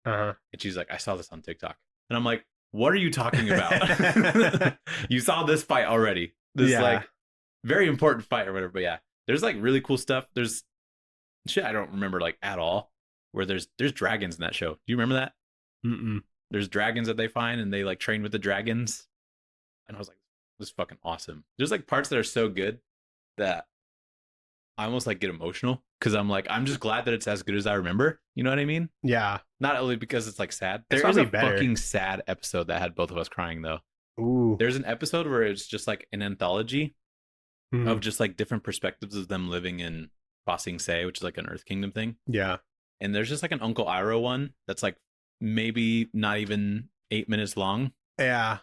[SPEAKER 1] Uh-huh.
[SPEAKER 2] and she's like, I saw this on TikTok. And I'm like, what are you talking about? You saw this fight already. This
[SPEAKER 1] Yeah.
[SPEAKER 2] like very important fight or whatever. But yeah, there's like really cool stuff. There's shit I don't remember like at all. Where there's dragons in that show. Do you remember that?
[SPEAKER 1] Mm-mm.
[SPEAKER 2] There's dragons that they find and they like train with the dragons. And I was like, this is fucking awesome. There's like parts that are so good that I almost like get emotional because I'm like, I'm just glad that it's as good as I remember. You know what I mean?
[SPEAKER 1] Yeah.
[SPEAKER 2] Not only because it's like sad.
[SPEAKER 1] It's
[SPEAKER 2] There is a
[SPEAKER 1] probably better.
[SPEAKER 2] fucking sad episode that had both of us crying though.
[SPEAKER 1] Ooh.
[SPEAKER 2] There's an episode where it's just like an anthology of
[SPEAKER 1] Mhm.
[SPEAKER 2] just like different perspectives of them living in Ba Sing Se, which is like an Earth Kingdom thing.
[SPEAKER 1] Yeah.
[SPEAKER 2] And there's just like an Uncle Iroh one that's like maybe not even 8 minutes long,
[SPEAKER 1] Yeah.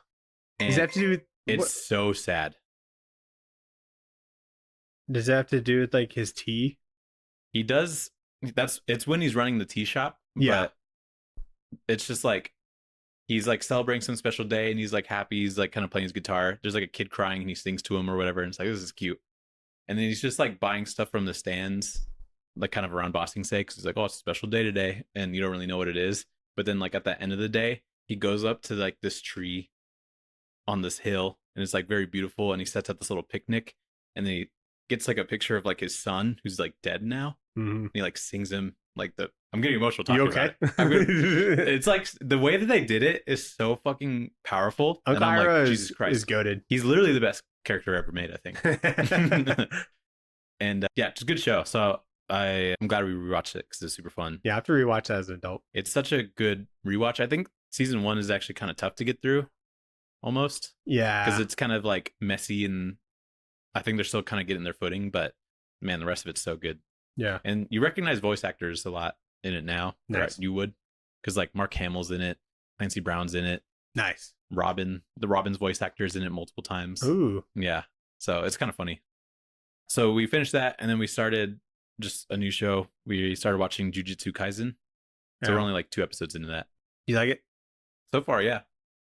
[SPEAKER 1] Does that
[SPEAKER 2] and
[SPEAKER 1] have to do with
[SPEAKER 2] it's
[SPEAKER 1] what?
[SPEAKER 2] so sad.
[SPEAKER 1] Does that have to do with like his tea?
[SPEAKER 2] He does it's when he's running the tea shop,
[SPEAKER 1] Yeah.
[SPEAKER 2] but it's just like he's like celebrating some special day and he's like happy, he's like kind of playing his guitar. There's like a kid crying and he sings to him or whatever, and it's like this is cute. And then he's just like buying stuff from the stands, like kind of around Bossing Say, because he's like, oh, it's a special day today, and you don't really know what it is. But then like at the end of the day, he goes up to like this tree on this hill, and it's like very beautiful, and he sets up this little picnic, and then he gets like a picture of like his son who's like dead now,
[SPEAKER 1] Mhm.
[SPEAKER 2] and he like sings him like the I'm getting emotional
[SPEAKER 1] You
[SPEAKER 2] talking
[SPEAKER 1] okay?
[SPEAKER 2] about it. It's like the way that they did it is so fucking powerful, and
[SPEAKER 1] Uncle
[SPEAKER 2] I'm like,
[SPEAKER 1] Iroh
[SPEAKER 2] Jesus
[SPEAKER 1] is
[SPEAKER 2] Christ,
[SPEAKER 1] goated.
[SPEAKER 2] he's literally the best character ever made, I think. And yeah, it's a good show. So I'm glad we rewatched it because it's super fun.
[SPEAKER 1] Yeah, I have to rewatch that as an adult.
[SPEAKER 2] It's such a good rewatch. I think season 1 is actually kind of tough to get through, almost,
[SPEAKER 1] Yeah.
[SPEAKER 2] because it's kind of like messy, and I think they're still kind of getting their footing. But man, the rest of it's so good.
[SPEAKER 1] Yeah.
[SPEAKER 2] And you recognize voice actors a lot in it now.
[SPEAKER 1] Nice.
[SPEAKER 2] You would, because like Mark Hamill's in it, Clancy Brown's in it,
[SPEAKER 1] Nice.
[SPEAKER 2] Robin's voice actor's in it multiple times.
[SPEAKER 1] Ooh.
[SPEAKER 2] Yeah, so it's kind of funny. So we finished that, and then we started just a new show. We started watching Jujutsu Kaisen. So we're only like 2 episodes into that.
[SPEAKER 1] You like it?
[SPEAKER 2] So far, yeah.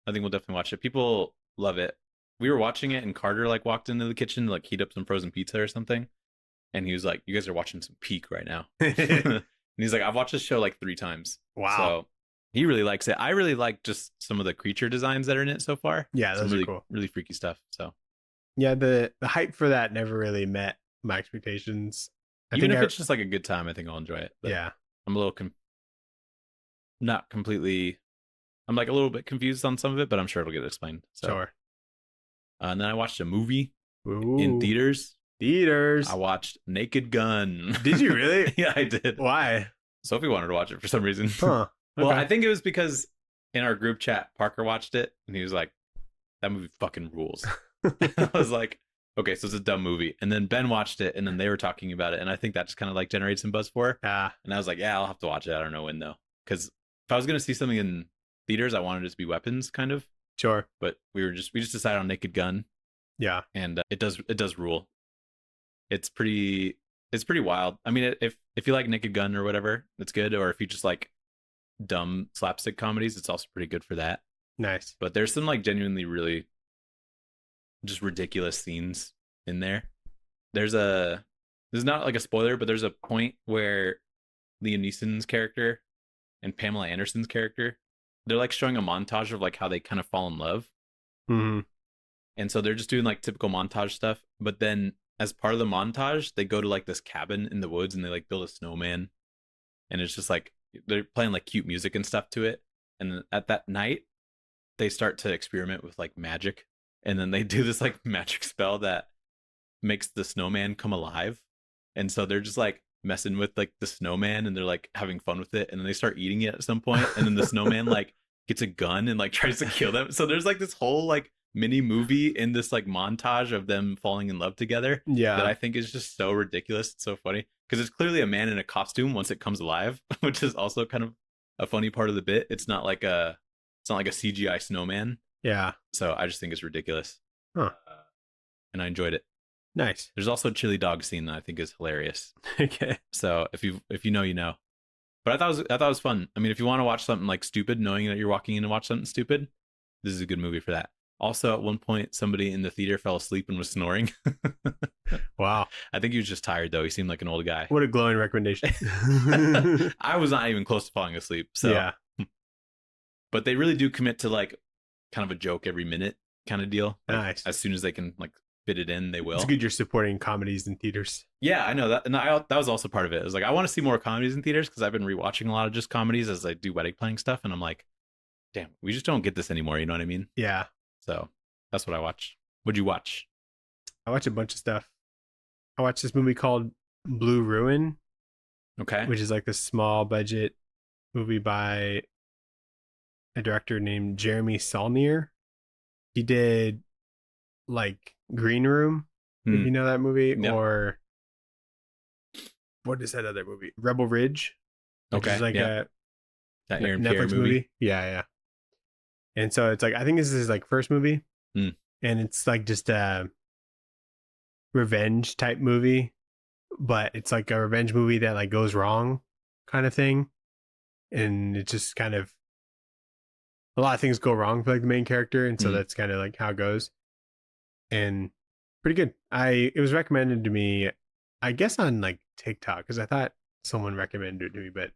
[SPEAKER 2] I think we'll definitely watch it. People love it. We were watching it, and Carter like walked into the kitchen to like heat up some frozen pizza or something. And he was like, "You guys are watching some peak right now." And he's like, "I've watched this show like 3 times."
[SPEAKER 1] Wow.
[SPEAKER 2] So he really likes it. I really like just some of the creature designs that are in it so far.
[SPEAKER 1] Yeah,
[SPEAKER 2] some
[SPEAKER 1] those
[SPEAKER 2] really,
[SPEAKER 1] are cool.
[SPEAKER 2] really freaky stuff. So
[SPEAKER 1] Yeah, the hype for that never really met my expectations.
[SPEAKER 2] even if it's just like a good time, I think I'll enjoy it. But
[SPEAKER 1] yeah.
[SPEAKER 2] I'm a little not completely. I'm like a little bit confused on some of it, but I'm sure it'll get explained. So.
[SPEAKER 1] Sure.
[SPEAKER 2] And then I watched a movie
[SPEAKER 1] Ooh.
[SPEAKER 2] in theaters.
[SPEAKER 1] Theaters.
[SPEAKER 2] I watched Naked Gun.
[SPEAKER 1] Did you really?
[SPEAKER 2] Yeah, I did.
[SPEAKER 1] Why?
[SPEAKER 2] Sophie wanted to watch it for some reason.
[SPEAKER 1] Huh.
[SPEAKER 2] Well,
[SPEAKER 1] Okay.
[SPEAKER 2] I think it was because in our group chat, Parker watched it and he was like, that movie fucking rules. I was like, okay, so it's a dumb movie. And then Ben watched it and then they were talking about it. And I think that just kind of like generated some buzz for her.
[SPEAKER 1] Ah,
[SPEAKER 2] And I was like, yeah, I'll have to watch it. I don't know when though. Because if I was going to see something in theaters, I wanted it to be weapons kind of.
[SPEAKER 1] sure.
[SPEAKER 2] But we just decided on Naked Gun.
[SPEAKER 1] Yeah.
[SPEAKER 2] And it does rule. It's pretty wild. I mean, if you like Naked Gun or whatever, it's good. Or if you just like dumb slapstick comedies, it's also pretty good for that.
[SPEAKER 1] Nice.
[SPEAKER 2] But there's some like genuinely really just ridiculous scenes in there. This is not like a spoiler, but there's a point where Liam Neeson's character and Pamela Anderson's character, they're like showing a montage of like how they kind of fall in love.
[SPEAKER 1] Mm-hmm.
[SPEAKER 2] And so they're just doing like typical montage stuff. But then as part of the montage, they go to like this cabin in the woods and they like build a snowman. And it's just like they're playing like cute music and stuff to it. And at that night, they start to experiment with like magic. And then they do this like magic spell that makes the snowman come alive. And so they're just like messing with like the snowman and they're like having fun with it. And then they start eating it at some point. And then the snowman like gets a gun and like tries to kill them. So there's like this whole like mini movie in this like montage of them falling in love together.
[SPEAKER 1] Yeah.
[SPEAKER 2] That I think is just so ridiculous. It's so funny because it's clearly a man in a costume once it comes alive, which is also kind of a funny part of the bit. It's not like a CGI snowman.
[SPEAKER 1] Yeah.
[SPEAKER 2] So I just think it's ridiculous.
[SPEAKER 1] Huh.
[SPEAKER 2] And I enjoyed it.
[SPEAKER 1] Nice.
[SPEAKER 2] There's also a chili dog scene that I think is hilarious.
[SPEAKER 1] Okay.
[SPEAKER 2] So if you know, you know. But I thought it was fun. I mean, if you want to watch something like stupid, knowing that you're walking in to watch something stupid, this is a good movie for that. Also, at one point, somebody in the theater fell asleep and was snoring.
[SPEAKER 1] Wow.
[SPEAKER 2] I think he was just tired, though. He seemed like an old guy.
[SPEAKER 1] What a glowing recommendation.
[SPEAKER 2] I was not even close to falling asleep. So,
[SPEAKER 1] yeah.
[SPEAKER 2] But they really do commit to like kind of a joke every minute kind of deal. Like,
[SPEAKER 1] Nice.
[SPEAKER 2] As soon as they can like fit it in, they will.
[SPEAKER 1] It's good you're supporting comedies in theaters.
[SPEAKER 2] Yeah, I know that. And that was also part of it. I was like, I want to see more comedies in theaters because I've been rewatching a lot of just comedies as I do wedding planning stuff. And I'm like, damn, we just don't get this anymore. You know what I mean?
[SPEAKER 1] Yeah.
[SPEAKER 2] So that's what I watched. What'd you watch?
[SPEAKER 1] I watch a bunch of stuff. I watched this movie called Blue Ruin,
[SPEAKER 2] Okay.
[SPEAKER 1] which is like this small budget movie by a director named Jeremy Saulnier. He did like Green Room, if
[SPEAKER 2] Hmm.
[SPEAKER 1] you know that movie,
[SPEAKER 2] Yep.
[SPEAKER 1] or what is that other movie? Rebel Ridge, which
[SPEAKER 2] Okay.
[SPEAKER 1] is like
[SPEAKER 2] Yeah.
[SPEAKER 1] a
[SPEAKER 2] That Aaron Pierre
[SPEAKER 1] Netflix movie. Yeah, yeah. And so it's like I think this is his like first movie,
[SPEAKER 2] Hmm.
[SPEAKER 1] and it's like just a revenge type movie, but it's like a revenge movie that like goes wrong, kind of thing, and it's just kind of a lot of things go wrong for like the main character, and so
[SPEAKER 2] Hmm.
[SPEAKER 1] that's kind of like how it goes, and pretty good. It was recommended to me, I guess on like TikTok because I thought someone recommended it to me, but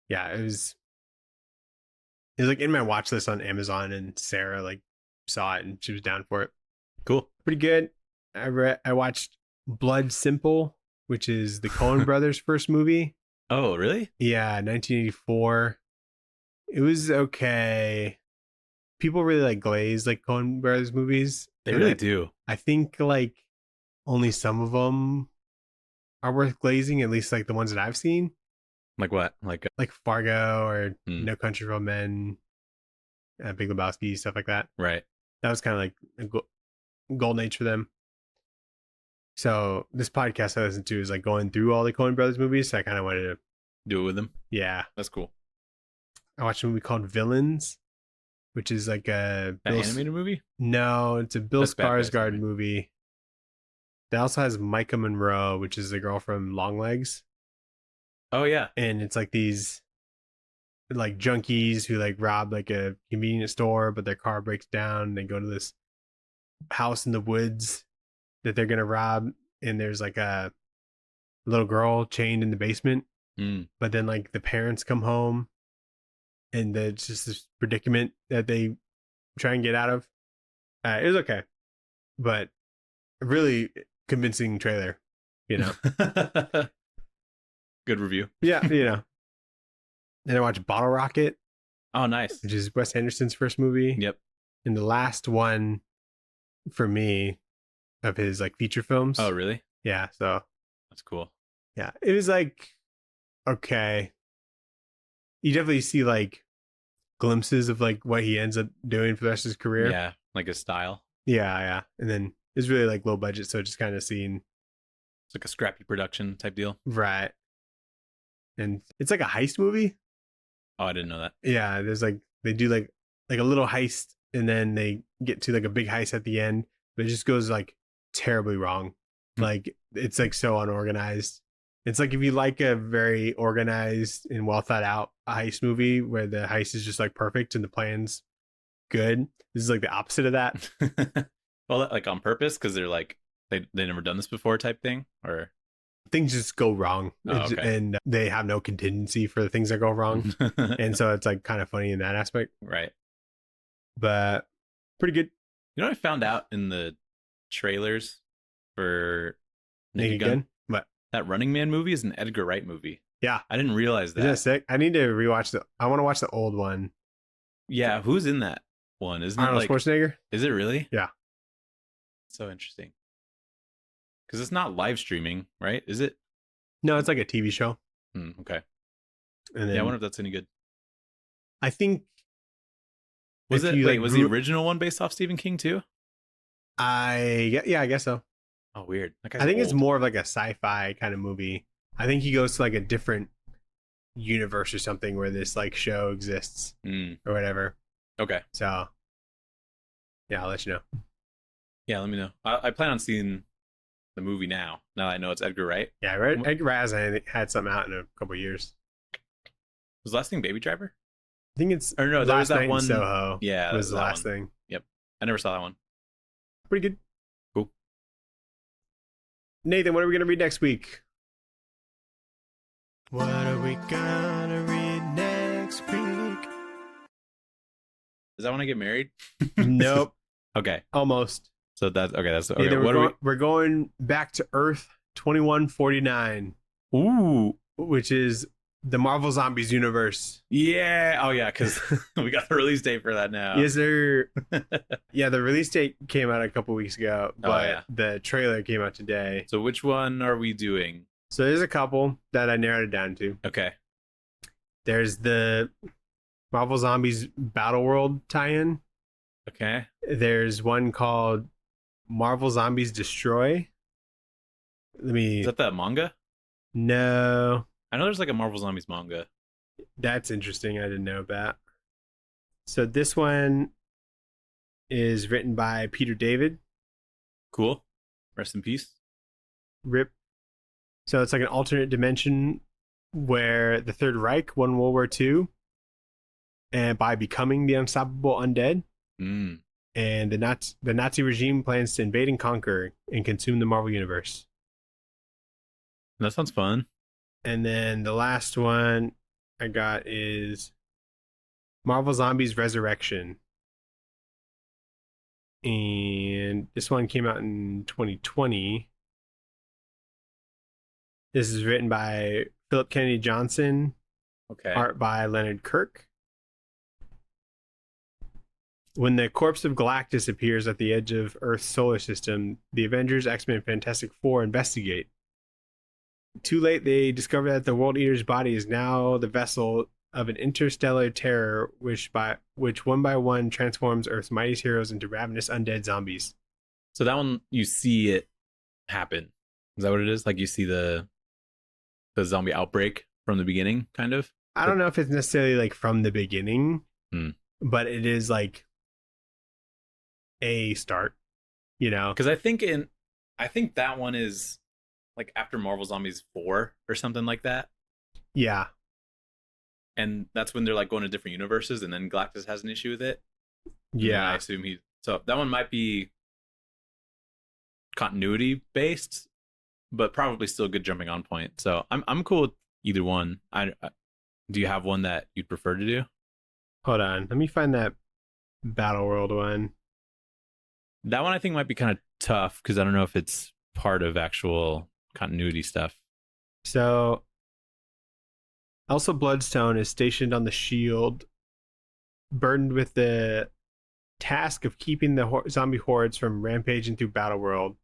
[SPEAKER 1] yeah, it was like in my watch list on Amazon, and Sarah like saw it and she was down for it.
[SPEAKER 2] Cool.
[SPEAKER 1] Pretty good. I watched Blood Simple, which is the Coen brothers' first movie.
[SPEAKER 2] Oh, really?
[SPEAKER 1] Yeah, 1984. It was okay. People really like Glaze, like Coen brothers movies.
[SPEAKER 2] They
[SPEAKER 1] And
[SPEAKER 2] really do.
[SPEAKER 1] I think like only some of them are worth glazing, at least like the ones that I've seen,
[SPEAKER 2] Like what?
[SPEAKER 1] like Fargo or
[SPEAKER 2] Hmm.
[SPEAKER 1] No Country for Old Men, Big Lebowski, stuff like that.
[SPEAKER 2] Right.
[SPEAKER 1] That was kind of like a golden age for them. So this podcast I listen to is like going through all the Coen brothers movies. So I kind of wanted to,
[SPEAKER 2] Do it with them.
[SPEAKER 1] yeah.
[SPEAKER 2] That's cool.
[SPEAKER 1] I watched a movie called Villains, which is like a
[SPEAKER 2] That animated movie?
[SPEAKER 1] No, it's a Bill
[SPEAKER 2] That's Bad Guys
[SPEAKER 1] Skarsgård
[SPEAKER 2] anime.
[SPEAKER 1] movie. That also has Micah Monroe, which is the girl from Longlegs,
[SPEAKER 2] Oh yeah.
[SPEAKER 1] and it's like these like junkies who like rob like a convenience store, but their car breaks down. They go to this house in the woods that they're gonna rob, and there's like a little girl chained in the basement.
[SPEAKER 2] Hmm.
[SPEAKER 1] But then like the parents come home, and it's just this predicament that they try and get out of. It was okay, but a really convincing trailer, you know.
[SPEAKER 2] Good review.
[SPEAKER 1] Yeah, you know. Then I watched Bottle Rocket,
[SPEAKER 2] Oh, nice.
[SPEAKER 1] which is Wes Anderson's first movie,
[SPEAKER 2] Yep.
[SPEAKER 1] and the last one for me of his like feature films.
[SPEAKER 2] Oh, really?
[SPEAKER 1] Yeah, so
[SPEAKER 2] That's cool.
[SPEAKER 1] yeah, it was like okay. You definitely see like glimpses of like what he ends up doing for the rest of his career.
[SPEAKER 2] Yeah, like a style.
[SPEAKER 1] Yeah. And then it's really like low budget, so just kind of seeing
[SPEAKER 2] It's like a scrappy production type deal.
[SPEAKER 1] right. And it's like a heist movie.
[SPEAKER 2] Oh, I didn't know that.
[SPEAKER 1] Yeah, there's like they do like a little heist, and then they get to like a big heist at the end, but it just goes like terribly wrong.
[SPEAKER 2] Hmm.
[SPEAKER 1] Like it's like so unorganized. It's like if you like a very organized and well thought out heist movie where the heist is just like perfect and the plan's good. This is like the opposite of that.
[SPEAKER 2] Well, like on purpose because they're like they never done this before type thing, or
[SPEAKER 1] Things just go wrong.
[SPEAKER 2] Oh, okay.
[SPEAKER 1] And they have no contingency for the things that go wrong. And so it's like kind of funny in that aspect,
[SPEAKER 2] right.
[SPEAKER 1] but pretty good.
[SPEAKER 2] You know what I found out in the trailers for Naked Gun?
[SPEAKER 1] But
[SPEAKER 2] That Running Man movie is an Edgar Wright movie.
[SPEAKER 1] yeah,
[SPEAKER 2] I didn't realize that.
[SPEAKER 1] isn't that sick? I need to rewatch I want to watch the old one.
[SPEAKER 2] Yeah, who's in that one? Isn't it
[SPEAKER 1] Arnold
[SPEAKER 2] like
[SPEAKER 1] Schwarzenegger.
[SPEAKER 2] Is it really?
[SPEAKER 1] Yeah.
[SPEAKER 2] So interesting. Because it's not live streaming, right? Is it?
[SPEAKER 1] No, it's like a TV show.
[SPEAKER 2] Okay.
[SPEAKER 1] And then
[SPEAKER 2] Yeah, I wonder if that's any good.
[SPEAKER 1] I think
[SPEAKER 2] Was
[SPEAKER 1] if
[SPEAKER 2] it?
[SPEAKER 1] you,
[SPEAKER 2] Wait,
[SPEAKER 1] like,
[SPEAKER 2] was the original one based off Stephen King too?
[SPEAKER 1] I guess so.
[SPEAKER 2] Oh, weird. That guy's
[SPEAKER 1] I think it's
[SPEAKER 2] old.
[SPEAKER 1] more of like a sci-fi kind of movie. I think he goes to like a different universe or something where this like show exists or whatever.
[SPEAKER 2] Okay.
[SPEAKER 1] So yeah, I'll let you know.
[SPEAKER 2] Yeah, let me know. I plan on seeing the movie now. Now that I know it's Edgar Wright.
[SPEAKER 1] Yeah, right. Edgar Wright had something out in a couple of years.
[SPEAKER 2] Was the last thing Baby Driver?
[SPEAKER 1] I think it's
[SPEAKER 2] Or no, there was
[SPEAKER 1] Last
[SPEAKER 2] that
[SPEAKER 1] Night in
[SPEAKER 2] one.
[SPEAKER 1] Soho.
[SPEAKER 2] Yeah,
[SPEAKER 1] was the
[SPEAKER 2] that
[SPEAKER 1] last
[SPEAKER 2] one.
[SPEAKER 1] thing.
[SPEAKER 2] Yep. I never saw that one.
[SPEAKER 1] Pretty good.
[SPEAKER 2] Cool.
[SPEAKER 1] Nathan, what are we gonna read next week? What are we gonna read next week?
[SPEAKER 2] Is that when I get married?
[SPEAKER 1] Nope.
[SPEAKER 2] Okay.
[SPEAKER 1] Almost.
[SPEAKER 2] So that's okay. That's okay.
[SPEAKER 1] Nathan, we're going back to Earth 2149.
[SPEAKER 2] Ooh.
[SPEAKER 1] Which is the Marvel Zombies universe.
[SPEAKER 2] Yeah. Oh yeah, because we got the release date for that now.
[SPEAKER 1] Yes, sir. Yeah, the release date came out a couple weeks ago, but the trailer came out today.
[SPEAKER 2] So which one are we doing?
[SPEAKER 1] So there's a couple that I narrowed it down to.
[SPEAKER 2] Okay.
[SPEAKER 1] There's the Marvel Zombies Battle World tie-in.
[SPEAKER 2] Okay.
[SPEAKER 1] There's one called Marvel Zombies Destroy.
[SPEAKER 2] Is that the manga?
[SPEAKER 1] No,
[SPEAKER 2] I know there's like a Marvel Zombies manga.
[SPEAKER 1] that's interesting. I didn't know about. So this one is written by Peter David.
[SPEAKER 2] Cool. Rest in peace.
[SPEAKER 1] Rip. So it's like an alternate dimension where the Third Reich won World War II, and by becoming the unstoppable undead,
[SPEAKER 2] Mm.
[SPEAKER 1] and the Nazi regime plans to invade and conquer and consume the Marvel universe.
[SPEAKER 2] That sounds fun.
[SPEAKER 1] And then the last one I got is Marvel Zombies Resurrection. And this one came out in 2020. This is written by Philip Kennedy Johnson,
[SPEAKER 2] Okay.
[SPEAKER 1] art by Leonard Kirk. When the corpse of Galactus appears at the edge of Earth's solar system, the Avengers, X-Men, and Fantastic Four investigate. Too late, they discover that the World Eater's body is now the vessel of an interstellar terror, which one by one transforms Earth's mightiest heroes into ravenous undead zombies.
[SPEAKER 2] So that one, you see it happen. Is that what it is? Like you see the zombie outbreak from the beginning, kind of?
[SPEAKER 1] I don't know if it's necessarily like from the beginning, but it is like a start, you know?
[SPEAKER 2] Because I think that one is like after Marvel Zombies 4 or something like that.
[SPEAKER 1] Yeah.
[SPEAKER 2] And that's when they're like going to different universes, and then Galactus has an issue with it.
[SPEAKER 1] Yeah.
[SPEAKER 2] I assume so that one might be continuity based, but probably still a good jumping on point. So I'm cool with either one. Do you have one that you'd prefer to do?
[SPEAKER 1] Hold on. Let me find that Battle World one.
[SPEAKER 2] That one I think might be kind of tough because I don't know if it's part of actual continuity stuff.
[SPEAKER 1] So Elsa Bloodstone is stationed on the Shield, burdened with the task of keeping the zombie hordes from rampaging through Battle World.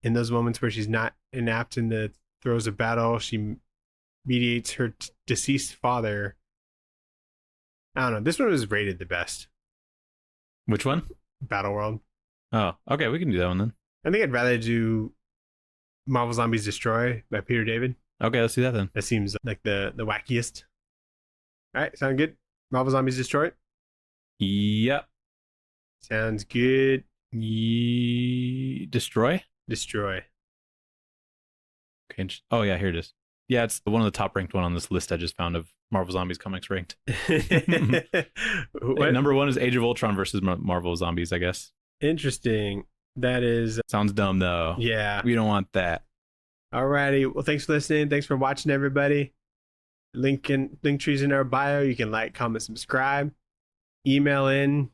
[SPEAKER 1] In those moments where she's not inept in the throes of battle, she mediates her deceased father. I don't know. This one was rated the best.
[SPEAKER 2] Which one?
[SPEAKER 1] Battle World.
[SPEAKER 2] Oh, okay. We can do that one then.
[SPEAKER 1] I think I'd rather do Marvel Zombies Destroy by Peter David.
[SPEAKER 2] Okay, let's do that then.
[SPEAKER 1] That seems like the wackiest. All right, sound good? Marvel Zombies Destroy?
[SPEAKER 2] Yep.
[SPEAKER 1] Sounds good.
[SPEAKER 2] Destroy?
[SPEAKER 1] Destroy.
[SPEAKER 2] Okay. Oh, yeah, here it is. Yeah, it's one of the top ranked one on this list I just found of Marvel Zombies comics ranked. Number 1 is Age of Ultron versus Marvel Zombies, I guess.
[SPEAKER 1] Interesting. That is...
[SPEAKER 2] Sounds dumb, though.
[SPEAKER 1] Yeah.
[SPEAKER 2] We don't want that.
[SPEAKER 1] Alrighty. Well, thanks for listening. Thanks for watching, everybody. Linktree's in our bio. You can like, comment, subscribe. Email in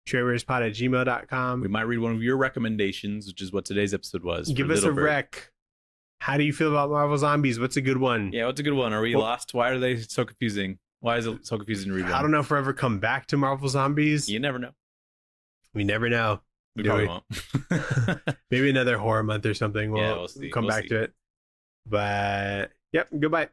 [SPEAKER 1] tradewaiterspod@gmail.com.
[SPEAKER 2] We might read one of your recommendations, which is what today's episode was.
[SPEAKER 1] Give us a rec. How do you feel about Marvel Zombies? What's a good one?
[SPEAKER 2] Yeah, what's a good one? Are we lost? Why are they so confusing? Why is it so confusing to read one?
[SPEAKER 1] I don't know if we'll ever come back to Marvel Zombies.
[SPEAKER 2] You never know.
[SPEAKER 1] We never know.
[SPEAKER 2] We probably won't.
[SPEAKER 1] Maybe another horror month or something. We'll
[SPEAKER 2] see.
[SPEAKER 1] come back to it. But, yep, goodbye.